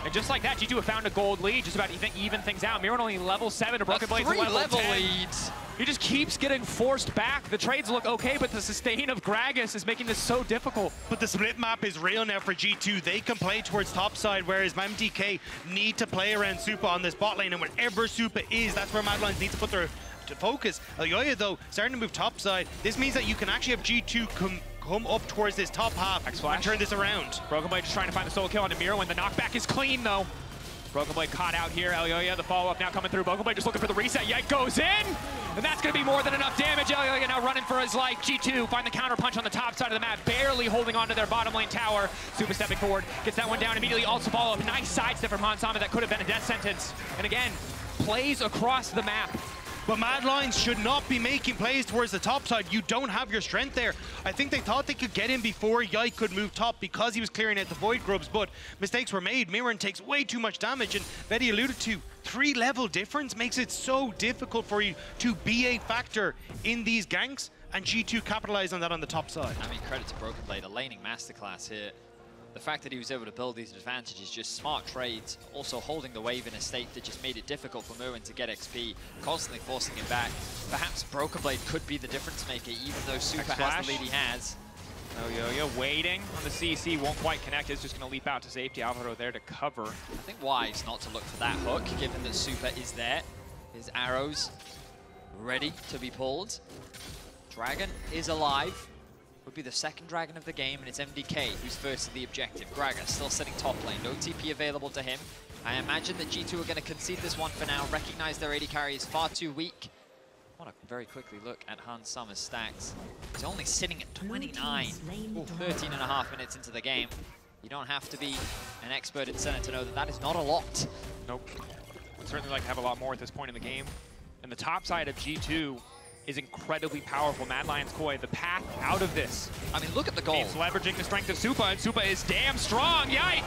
B: And just like that, G2 have found a gold lead, just about even things out. Myrwn only level 7 to Broken Blade's level 10.
I: leads.
B: He just keeps getting forced back. The trades look okay, but the sustain of Gragas is making this so difficult.
J: But the split map is real now for G2. They can play towards top side, whereas MDK need to play around Supa on this bot lane, and wherever Supa is, that's where Mad Lions need to put their focus. Elyoya, though, starting to move top side. This means that you can actually have G2 come up towards this top half and turn this around.
B: Broken Blade just trying to find the solo kill onto Myrwn. The knockback is clean, though. Broken Blade caught out here. Elyoya, the follow-up now coming through. Broken Blade just looking for the reset. Yike goes in, and that's going to be more than enough damage. Elyoya now running for his life. G2 find the counter punch on the top side of the map, barely holding on to their bottom lane tower. Supa stepping forward, gets that one down immediately. Also follow-up. Nice sidestep from Hansama. That could have been a death sentence. And again, plays across the map.
J: But Mad Lions should not be making plays towards the top side. You don't have your strength there. I think they thought they could get in before Yike could move top because he was clearing out the Void Grubs, but mistakes were made. Myrwn takes way too much damage, and Vedi alluded to 3-level difference makes it so difficult for you to be a factor in these ganks, and G2 capitalized on that on the top side.
I: I mean, credit to Broken Blade, a laning masterclass here. The fact that he was able to build these advantages, just smart trades, also holding the wave in a state that just made it difficult for Myrwn to get XP, constantly forcing him back. Perhaps Broken Blade could be the difference maker, even though Supa has the lead he has.
B: Elyoya waiting on the CC, won't quite connect, is just going to leap out to safety. Alvaro there to cover.
I: I think wise not to look for that hook, given that Supa is there. His arrows ready to be pulled. Dragon is alive. Would be the second dragon of the game, and it's MDK who's first to the objective. Gragas still sitting top lane, no TP available to him. I imagine that G2 are going to concede this one for now, recognize their AD carry is far too weak. I want to very quickly look at Hansama's stacks. He's only sitting at 29, 13.5 minutes into the game. You don't have to be an expert in Senna to know that that is not a lot.
B: Nope. Would certainly like to have a lot more at this point in the game. And the top side of G2 is incredibly powerful. Mad Lions Koi, the path out of this.
I: I mean, look at the goal.
B: He's leveraging the strength of Supa, and Supa is damn strong. Yike!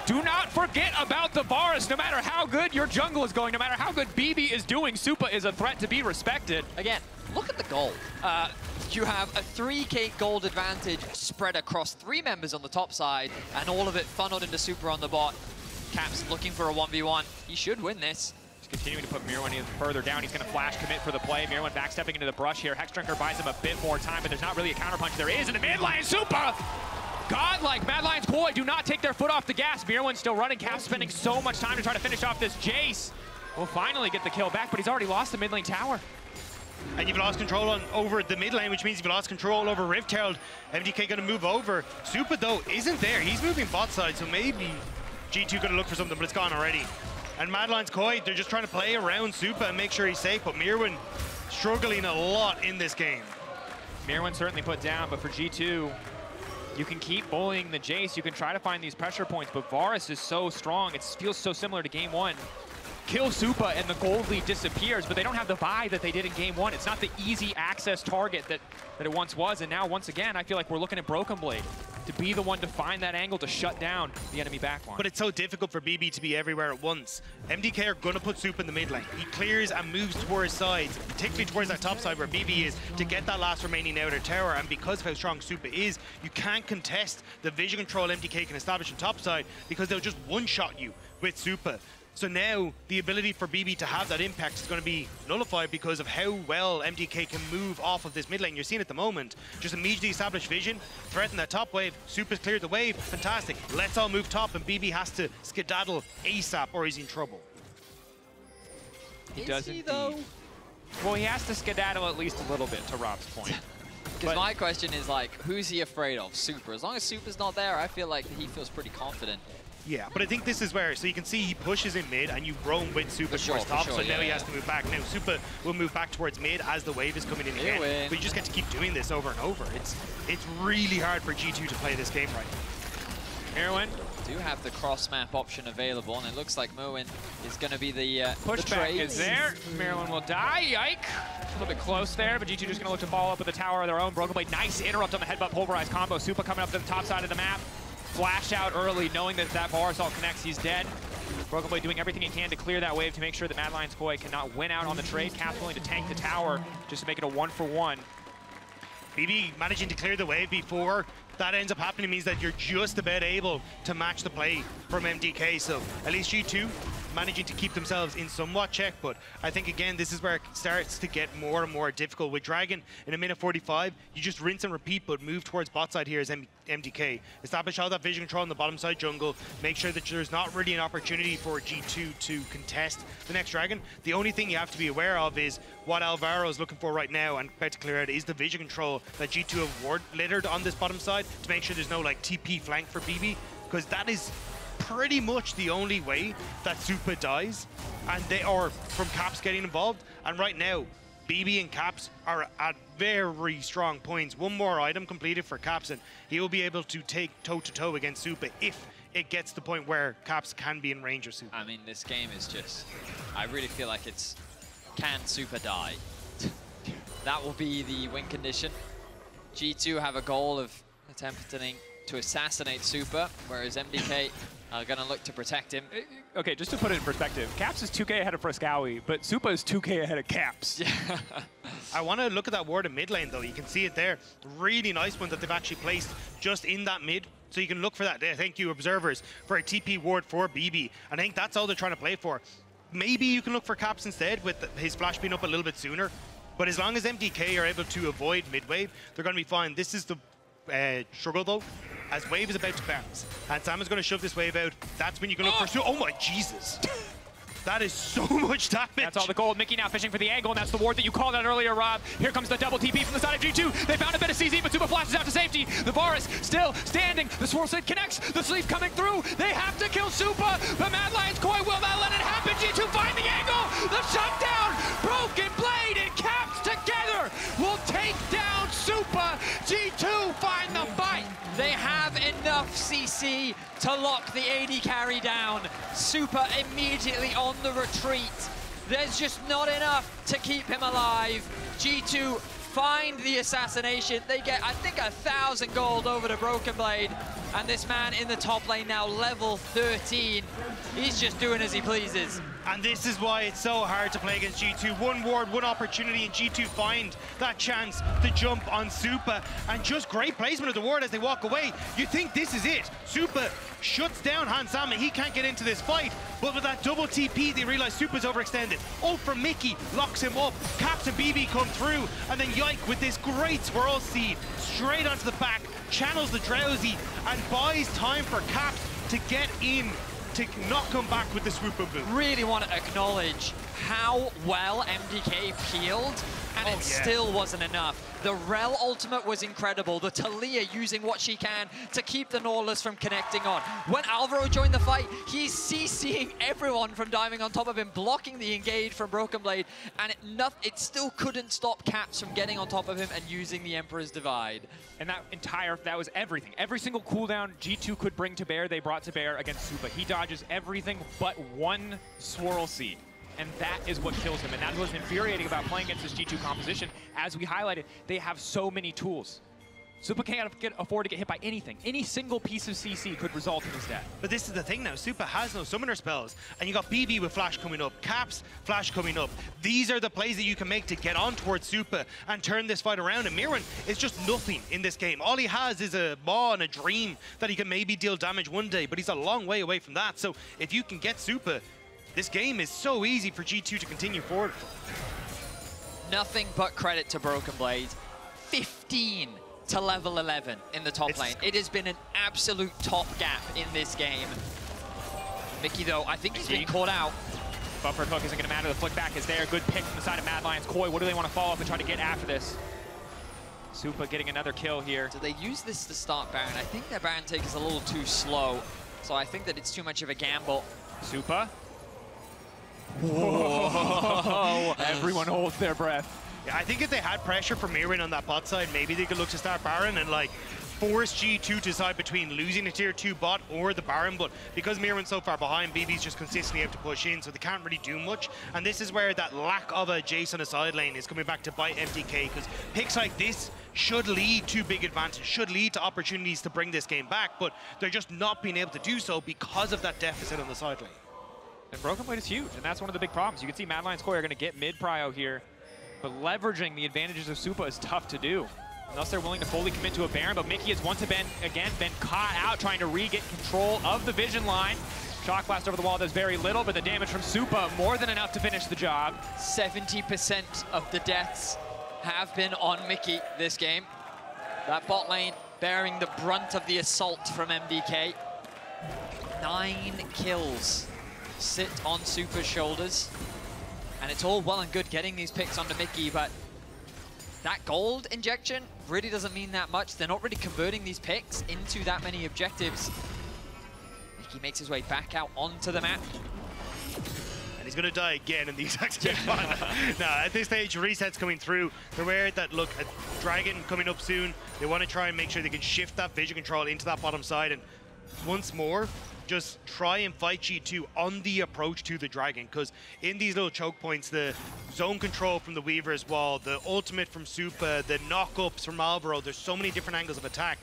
B: Do not forget about the Varus. No matter how good your jungle is going, no matter how good BB is doing, Supa is a threat to be respected.
I: Again, look at the gold. You have a 3k gold advantage spread across 3 members on the top side, and all of it funneled into Supa on the bot. Caps looking for a 1v1. He should win this.
B: Continuing to put Myrwn even further down. He's going to flash commit for the play. Myrwn backstepping into the brush here. Hexdrinker buys him a bit more time, but there's not really a counterpunch. There is in the mid lane. Supa! Godlike. Mad Lions Koi do not take their foot off the gas. Myrwn still running. Cap spending so much time to try to finish off this Jayce. Will finally get the kill back, but he's already lost the mid lane tower.
J: and you've lost control over the mid lane, which means you've lost control over Rift Herald. MDK going to move over. Supa, though, isn't there. He's moving bot side, so maybe G2 going to look for something, but it's gone already. And Madline's Koi, they're just trying to play around Supa and make sure he's safe, but Myrwn struggling a lot in this game.
B: Myrwn certainly put down, but for G2, you can keep bullying the Jayce. You can try to find these pressure points, but Varus is so strong. It feels so similar to game 1. Kill Supa and the gold lead disappears, but they don't have the buy that they did in game 1. It's not the easy access target that it once was, and now once again, I feel like we're looking at Broken Blade to be the one to find that angle to shut down the enemy backline.
J: But it's so difficult for BB to be everywhere at once. MDK are going to put Supa in the mid lane. He clears and moves towards sides, particularly towards that top side where BB is, to get that last remaining outer tower. And because of how strong Supa is, you can't contest the vision control MDK can establish on top side because they'll just one-shot you with Supa. So now the ability for BB to have that impact is going to be nullified because of how well MDK can move off of this mid lane. You're seeing at the moment, just immediately establish vision, threaten that top wave, Supa's cleared the wave, fantastic. Let's all move top and BB has to skedaddle ASAP or he's in trouble.
B: He does indeed. Though? Well, he has to skedaddle at least a little bit, to Rob's point.
I: Because my question is, like, who's he afraid of? Supa. As long as Supa's not there, I feel like he feels pretty confident.
J: Yeah, but I think this is where, so you can see he pushes in mid and you roam with Supa towards top, so now he has to move back. Now Supa will move back towards mid as the wave is coming in again, but you just get to keep doing this over and over. It's really hard for G2 to play this game right now.
B: Myrwn
I: do have the cross map option available, and it looks like Myrwn is going to be the
B: pushback is there. Myrwn will die. Yike. A little bit close there, but G2 just going to look to follow up with a tower of their own. Broken Blade, nice interrupt on the headbutt pulverized combo. Supa coming up to the top side of the map. Flash out early, knowing that if that Varus all connects, he's dead. Broken Blade doing everything he can to clear that wave to make sure that Mad Lions Koi cannot win out on the trade. Cap's willing to tank the tower just to make it a 1-for-1.
J: BB managing to clear the wave before that ends up happening means that you're just about able to match the play from MDK. So at least G2 managing to keep themselves in somewhat check, but I think again this is where it starts to get more and more difficult. With Dragon in a minute 45, you just rinse and repeat, but move towards bot side here as MDK. Establish all that vision control on the bottom side jungle, make sure that there's not really an opportunity for G2 to contest the next Dragon. The only thing you have to be aware of is what Alvaro is looking for right now and about to clear out is the vision control that G2 have littered on this bottom side to make sure there's no like TP flank for BB, because that is pretty much the only way that Supa dies, and they are from Caps getting involved. And right now, BB and Caps are at very strong points. One more item completed for Caps, and he will be able to take toe-to-toe against Supa if it gets to the point where Caps can be in range of Supa.
I: I mean, this game is just, I really feel like it's, can Supa die? That will be the win condition. G2 have a goal of attempting to assassinate Supa, whereas MDK are going to look to protect him.
B: Okay, just to put it in perspective, Caps is 2K ahead of Fresskowy, but Supa is 2K ahead of Caps.
I: Yeah.
J: I want to look at that ward in mid lane, though. You can see it there. Really nice one that they've actually placed just in that mid. So you can look for that. Thank you, observers, for a TP ward for BB. And I think that's all they're trying to play for. Maybe you can look for Caps instead with his flash being up a little bit sooner. But as long as MDK are able to avoid mid-wave, they're going to be fine. This is the struggle, though, as wave is about to bounce. And Sam is going to shove this wave out. That's when you can look for... Oh, my Jesus. That is so much damage.
B: That's all the gold. Mikyx now fishing for the angle, and that's the ward that you called out earlier, Rob. Here comes the double TP from the side of G2. They found a bit of CZ, but Supa flashes out to safety. The Varus still standing. The Swirl Slate connects. The sleep coming through. They have to kill Supa. The Mad Lions Koi will not let it happen. G2 find the angle. The shutdown. Broken Blade and Caps together will take down Supa. G2 find the fight.
I: They have enough CC to lock the AD carry down. Supa immediately on the retreat. There's just not enough to keep him alive. G2 find the assassination. They get, I think, 1,000 gold over to Broken Blade. And this man in the top lane now, level 13. He's just doing as he pleases.
J: And this is why it's so hard to play against G2. One ward, one opportunity, and G2 find that chance to jump on Supa. And just great placement of the ward as they walk away. You think this is it. Supa shuts down Hansama. He can't get into this fight. But with that double TP, they realize Supa's overextended. Ult from Mikyx locks him up. Caps and BB come through. And then Yike with this great swirl seed straight onto the back, channels the Drowsy, and buys time for Caps to get in to not come back with the swoop boom.
I: Really want to acknowledge how well MDK peeled, and it still wasn't enough. The Rell ultimate was incredible. The Taliyah using what she can to keep the Nautilus from connecting on. When Alvaro joined the fight, he's CCing everyone from diving on top of him, blocking the engage from Broken Blade, and it still couldn't stop Caps from getting on top of him and using the Emperor's Divide.
B: And that was everything. Every single cooldown G2 could bring to bear, they brought to bear against Supa. He dodges everything but one swirl seed. And that is what kills him. And that's what's infuriating about playing against this G2 composition. As we highlighted, they have so many tools. Supa can't afford to get hit by anything. Any single piece of CC could result in his death.
J: But this is the thing now, Supa has no summoner spells, and you got BB with Flash coming up, Caps, Flash coming up. These are the plays that you can make to get on towards Supa and turn this fight around, and Myrwn is just nothing in this game. All he has is a maw and a dream that he can maybe deal damage one day, but he's a long way away from that. So if you can get Supa, this game is so easy for G2 to continue forward.
I: Nothing but credit to Broken Blade. 15 to level 11 in the top lane. It has been an absolute top gap in this game. Mikyx, though, I think he's been caught out.
B: Buffered hook isn't going to matter. The flick back is there. Good pick from the side of Mad Lions. Koi, what do they want to follow up and try to get after this? Supa getting another kill here.
I: Do they use this to start Baron? I think their Baron take is a little too slow, so I think that it's too much of a gamble.
B: Supa. Whoa. Everyone holds their breath.
J: Yeah, I think if they had pressure from Myrwn on that bot side, maybe they could look to start Baron and like force G2 to decide between losing a tier 2 bot or the Baron, but because Myrwn's so far behind, BB's just consistently able to push in, so they can't really do much. And this is where that lack of a Jayce on the side lane is coming back to bite MDK, because picks like this should lead to big advantage, should lead to opportunities to bring this game back, but they're just not being able to do so because of that deficit on the side lane.
B: And Broken Blade is huge, and that's one of the big problems. You can see Mad Lions Koi are going to get mid-prio here, but leveraging the advantages of Supa is tough to do, unless they're willing to fully commit to a Baron. But Mikyx has once again been caught out, trying to re-get control of the vision line. Shock Blast over the wall does very little, but the damage from Supa more than enough to finish the job.
I: 70% of the deaths have been on Mikyx this game. That bot lane bearing the brunt of the assault from MDK. 9 kills sit on Supa's shoulders. And it's all well and good getting these picks onto Mikyx, but that gold injection really doesn't mean that much. They're not really converting these picks into that many objectives. Mikyx makes his way back out onto the map.
J: And he's going to die again in the exact same spot. Now, at this stage, reset's coming through. They're aware that, look, a dragon coming up soon. They want to try and make sure they can shift that vision control into that bottom side. And once more, just try and fight G2 on the approach to the dragon, because in these little choke points, the zone control from the Weaver's wall, the ultimate from Supa, the knock-ups from Alvaro, there's so many different angles of attack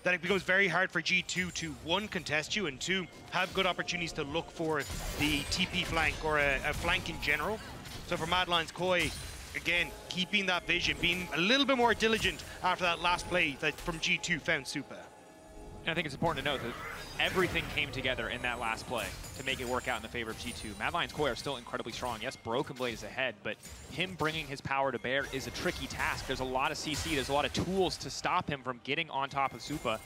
J: that it becomes very hard for G2 to, 1, contest you, and 2, have good opportunities to look for the TP flank or a flank in general. So for Mad Lions Koi, again, keeping that vision, being a little bit more diligent after that last play that from G2 found Supa.
B: And I think it's important to note that everything came together in that last play to make it work out in the favor of G2. Mad Lions Koi are still incredibly strong. Yes, Broken Blade is ahead, but him bringing his power to bear is a tricky task. There's a lot of CC, there's a lot of tools to stop him from getting on top of Supa.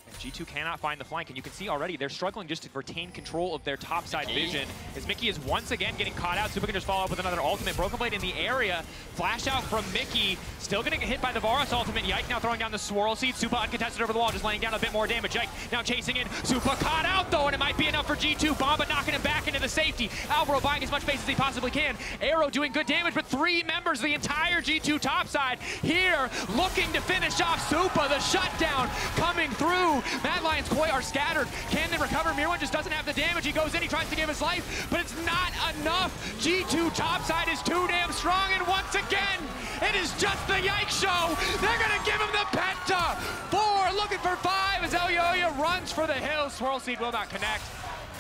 B: And G2 cannot find the flank, and you can see already they're struggling just to retain control of their topside vision. As Mikyx is once again getting caught out, Supa can just follow up with another ultimate. Broken Blade in the area, flash out from Mikyx, still gonna get hit by the Varus ultimate. Yike now throwing down the swirl seed. Supa uncontested over the wall, just laying down a bit more damage. Yike now chasing in. Supa caught out though, and it might be enough for G2. Bomba knocking him back into the safety. Alvaro buying as much space as he possibly can. Arrow doing good damage, but 3 members of the entire G2 topside here looking to finish off Supa. The shutdown coming through. Mad Lions Koi are scattered. Can they recover? Myrwn just doesn't have the damage. He goes in, he tries to give his life, but it's not enough. G2 topside is too damn strong, and once again, it is just the Yike show. They're gonna give him the penta. 4, looking for 5 as Elyoya runs for the hill. Swirl seed will not connect.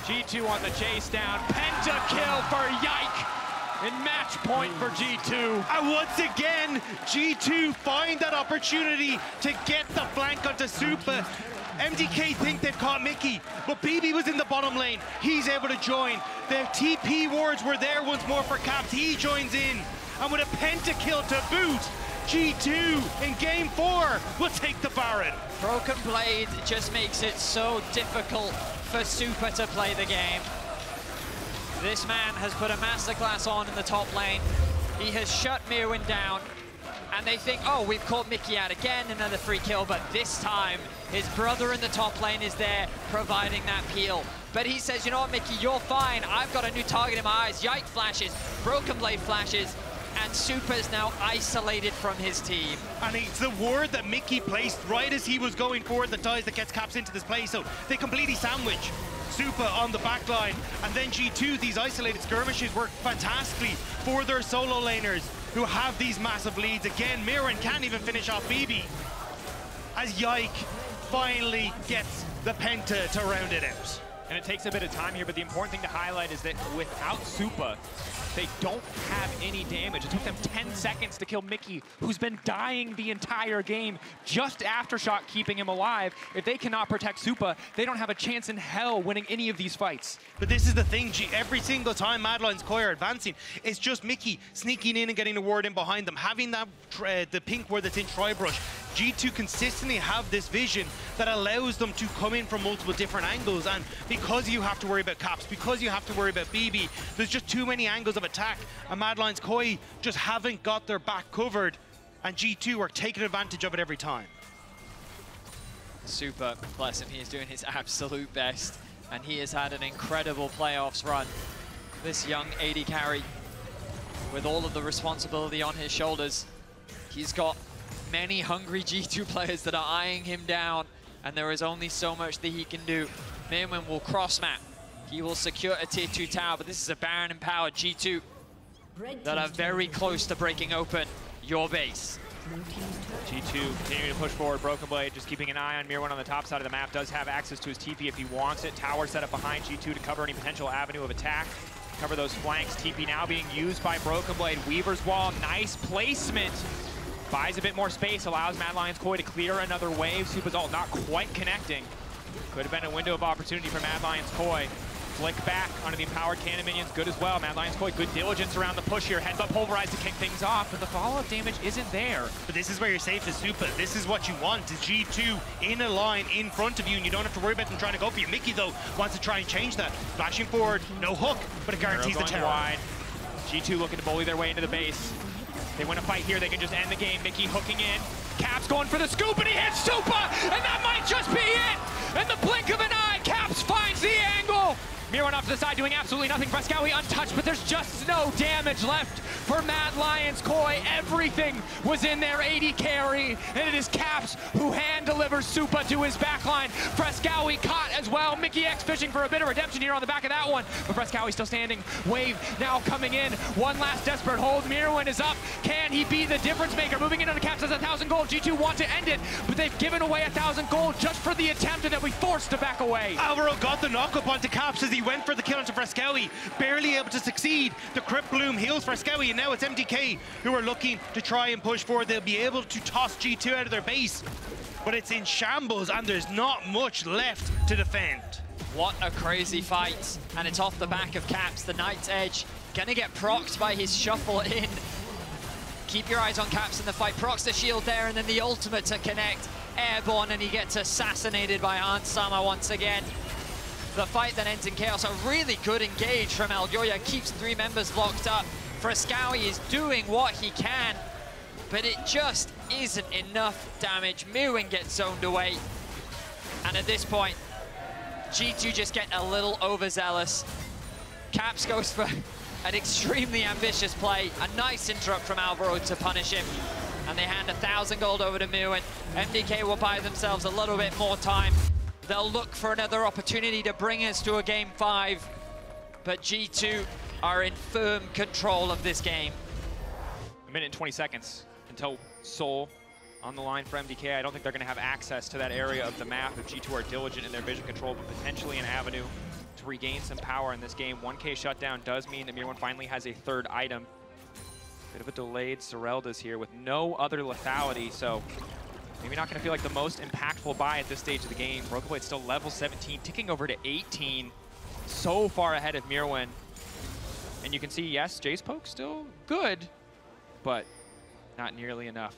B: G2 on the chase down. Penta kill for Yike. And match point for G2.
J: And once again, G2 find that opportunity to get the flank onto Supa. MDK think they've caught Mikyx, but BB was in the bottom lane. He's able to join. The TP wards were there once more for Caps. He joins in. And with a pentakill to boot, G2 in game 4 will take the Baron.
I: Broken Blade just makes it so difficult for Supa to play the game. This man has put a masterclass on in the top lane. He has shut Myrwn down. And they think, oh, we've caught Mikyx out again, another free kill, but this time his brother in the top lane is there providing that peel. But he says, you know what, Mikyx, you're fine. I've got a new target in my eyes. Yike flashes, Broken Blade flashes, and Supa is now isolated from his team.
J: And it's the ward that Mikyx placed right as he was going forward that dies, that gets Caps into this play. So they completely sandwich Supa on the back line. And then G2, these isolated skirmishes work fantastically for their solo laners who have these massive leads. Again, Myrwn can't even finish off BB as Yike finally gets the penta to round it out.
B: And it takes a bit of time here, but the important thing to highlight is that without Supa, they don't have any damage. It took them 10 seconds to kill Mikyx, who's been dying the entire game, just Aftershock keeping him alive. If they cannot protect Supa, they don't have a chance in hell winning any of these fights.
J: But this is the thing, every single time Mad Lions Koi are advancing, it's just Mikyx sneaking in and getting the ward in behind them, having that the pink ward that's in Tribrush. G2 consistently have this vision that allows them to come in from multiple different angles, and because you have to worry about Caps, because you have to worry about BB, there's just too many angles of attack, and Mad Lions Koi just haven't got their back covered, and G2 are taking advantage of it every time.
I: Supa, bless him, he is doing his absolute best, and he has had an incredible playoffs run. This young AD carry, with all of the responsibility on his shoulders, he's got many hungry G2 players that are eyeing him down, and there is only so much that he can do. Myrwn will cross map. He will secure a tier 2 tower, but this is a Baron empowered G2 that are very close to breaking open your base.
B: G2 continuing to push forward. Broken Blade just keeping an eye on Myrwn on the top side of the map. Does have access to his TP if he wants it. Tower set up behind G2 to cover any potential avenue of attack. Cover those flanks. TP now being used by Broken Blade. Weaver's Wall, nice placement. Buys a bit more space, allows Mad Lions Koi to clear another wave. Supa's ult not quite connecting. Could have been a window of opportunity for Mad Lions Koi. Flick back onto the empowered cannon minions, good as well. Mad Lions Koi, good diligence around the push here. Heads up pulverized to kick things off, but the follow-up damage isn't there.
J: But this is where you're safe as Supa. This is what you want, is G2 in a line in front of you, and you don't have to worry about them trying to go for you. Mikyx, though, wants to try and change that. Flashing forward, no hook, but it guarantees the tower.
B: Wide. G2 looking to bully their way into the base. They win a fight here, they can just end the game. Mikyx hooking in. Caps going for the scoop, and he hits Supa, and that might just be it! In the blink of an eye, Caps finds the angle! Myrwn off to the side doing absolutely nothing. Fresskowy untouched, but there's just no damage left for Mad Lions Koi. Everything was in their AD carry, and it is Caps who hand delivers Supa to his backline. Fresskowy caught as well. Mikyx fishing for a bit of redemption here on the back of that one, but Fresskowy still standing. Wave now coming in. One last desperate hold. Myrwn is up. Can he be the difference maker? Moving in on the Caps as 1,000 gold. G2 want to end it, but they've given away 1,000 gold just for the attempt, and they'll be forced to back away.
J: Alvaro got the knock up onto Caps as he went for the kill onto Fresskowy, barely able to succeed. The Crypt Bloom heals Fresskowy, and now it's MDK who are looking to try and push forward. They'll be able to toss G2 out of their base, but it's in shambles and there's not much left to defend.
I: What a crazy fight, and it's off the back of Caps. The Knight's Edge gonna get procced by his shuffle in. Keep your eyes on Caps in the fight. Procs the shield there, and then the ultimate to connect. Airborne, and he gets assassinated by Ansama once again. The fight that ends in chaos. A really good engage from Elyoya, keeps 3 members locked up. Fresskowy is doing what he can, but it just isn't enough damage. Myrwn gets zoned away, and at this point, G2 just get a little overzealous. Caps goes for an extremely ambitious play. A nice interrupt from Alvaro to punish him, and they hand 1,000 gold over to Myrwn. MDK will buy themselves a little bit more time. They'll look for another opportunity to bring us to a game 5, but G2 are in firm control of this game.
B: A minute and 20 seconds until Soul on the line for MDK. I don't think they're going to have access to that area of the map if G2 are diligent in their vision control, but potentially an avenue to regain some power in this game. 1K shutdown does mean that Myrwn finally has a 3rd item. Bit of a delayed Serelda's here with no other lethality, so maybe not going to feel like the most impactful buy at this stage of the game. Broken Blade's still level 17, ticking over to 18. So far ahead of Myrwn. And you can see, yes, Jayce poke still good, but not nearly enough.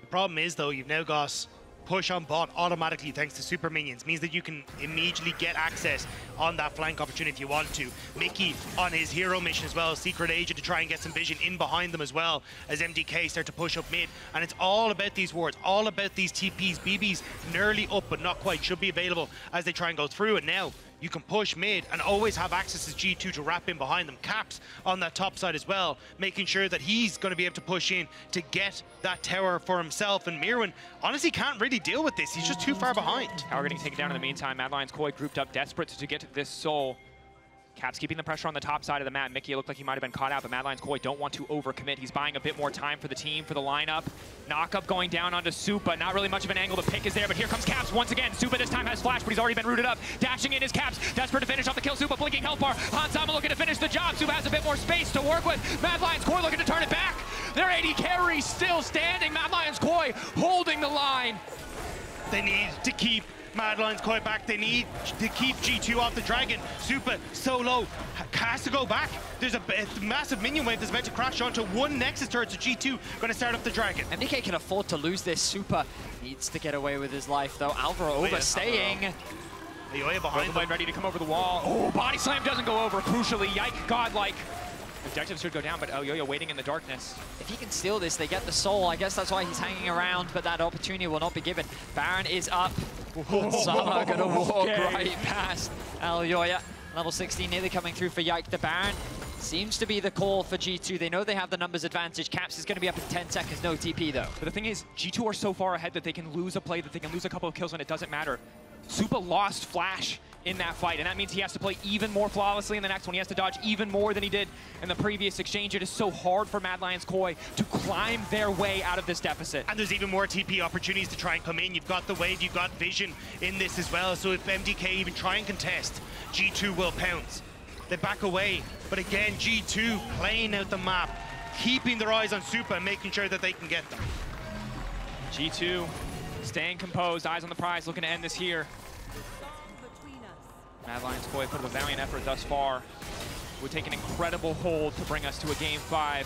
J: The problem is, though, you've now got push on bot automatically thanks to super minions. Means that you can immediately get access on that flank opportunity if you want to. Mikyx on his hero mission as well, Secret Agent, to try and get some vision in behind them as well as MDK start to push up mid. And it's all about these wards, all about these TPs. BB's nearly up but not quite, should be available as they try and go through it now. You can push mid and always have access to G2 to wrap in behind them. Caps on that top side as well, making sure that he's going to be able to push in to get that tower for himself. And Myrwn honestly can't really deal with this. He's just too far behind.
B: Tower getting taken down in the meantime. Mad Lions Koi grouped up, desperate to get this soul. Caps keeping the pressure on the top side of the map. Mikyx looked like he might have been caught out, but Mad Lions Koi don't want to overcommit. He's buying a bit more time for the team, for the lineup. Knock-up going down onto Supa. Not really much of an angle to pick is there, but here comes Caps once again. Supa this time has flash, but he's already been rooted up. Dashing in his Caps, desperate to finish off the kill. Supa blinking health bar. Hansama looking to finish the job. Supa has a bit more space to work with. Mad Lions Koi looking to turn it back. Their AD carry still standing. Mad Lions Koi holding the line.
J: They need to keep Mad Lions Koi back. They need to keep G2 off the dragon. Supa so low, has to go back. There's a massive minion wave that's meant to crash onto one Nexus turret, so G2 going to start up the dragon.
I: MDK can afford to lose this. Supa needs to get away with his life though. Alvaro overstaying.
J: Elyoya behind them.
B: Ready to come over the wall. Oh, body slam doesn't go over. Crucially, Yike godlike. Objectives should go down, but Elyoya waiting in the darkness.
I: If he can steal this, they get the soul. I guess that's why he's hanging around, but that opportunity will not be given. Baron is up. Sama gonna walk right past Elyoya. Level 16 nearly coming through for Yike. The Baron seems to be the call for G2. They know they have the numbers advantage. Caps is going to be up in 10 seconds, no TP though.
B: But the thing is, G2 are so far ahead that they can lose a play, that they can lose a couple of kills when it doesn't matter. Supa lost Flash in that fight, and that means he has to play even more flawlessly in the next one. He has to dodge even more than he did in the previous exchange. It is so hard for Mad Lions Koi to climb their way out of this deficit.
J: And there's even more TP opportunities to try and come in. You've got the wave, you've got vision in this as well, so if MDK even try and contest, G2 will pounce. They back away, but again, G2 playing out the map, keeping their eyes on Supa and making sure that they can get them.
B: G2 staying composed, eyes on the prize, looking to end this here. Mad Lions Koi put up a valiant effort thus far. Would take an incredible hold to bring us to a game 5.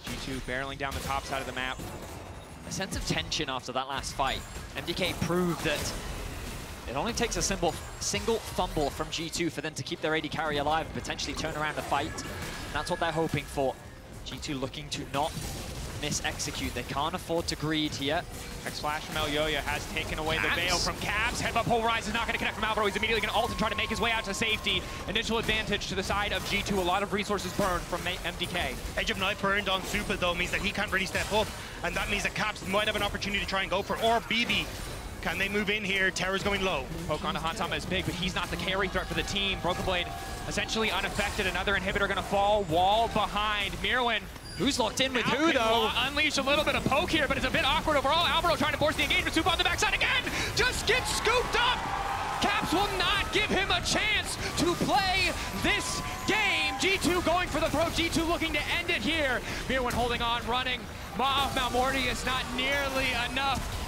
B: G2 barreling down the top side of the map.
I: A sense of tension after that last fight. MDK proved that it only takes a single fumble from G2 for them to keep their AD carry alive and potentially turn around the fight. And that's what they're hoping for. G2 looking to not mis-execute. They can't afford to greed here.
B: X-Flash from Elyoya has taken away the veil from Caps. Headbutt Polarize is not going to connect from Alvaro. He's immediately going to ult and try to make his way out to safety. Initial advantage to the side of G2. A lot of resources burned from MDK.
J: Edge of Night burned on Supa though means that he can't really step up, and that means that Caps might have an opportunity to try and go for, or BB. Can they move in here? Terror's going low.
B: Poke onto Hansama is big, but he's not the carry threat for the team. Broken Blade essentially unaffected. Another inhibitor going to fall. Wall behind. Myrwn.
I: Who's locked in with who, though?
B: Unleash a little bit of poke here, but it's a bit awkward overall. Alvaro trying to force the engagement. Supa on the backside again. Just gets scooped up. Caps will not give him a chance to play this game. G2 going for the throat. G2 looking to end it here. Myrwn holding on, running. Mount Mortius not nearly enough.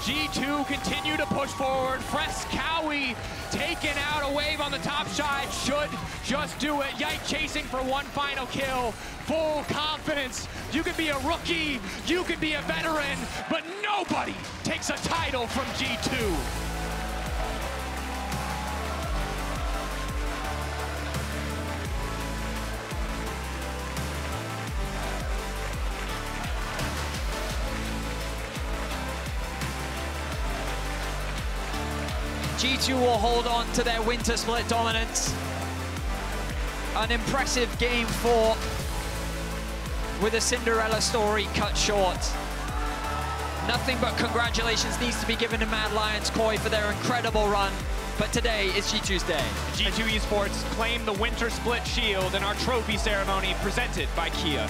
B: G2 continue to push forward. Fresskowy taking out a wave on the top side. Should just do it. Yike chasing for one final kill. Full confidence. You could be a rookie, you could be a veteran, but nobody takes a title from G2.
I: G2 will hold on to their Winter Split dominance. An impressive game 4 with a Cinderella story cut short. Nothing but congratulations needs to be given to Mad Lions Koi for their incredible run, but today is G2's day.
B: G2 Esports claim the Winter Split shield in our trophy ceremony presented by Kia.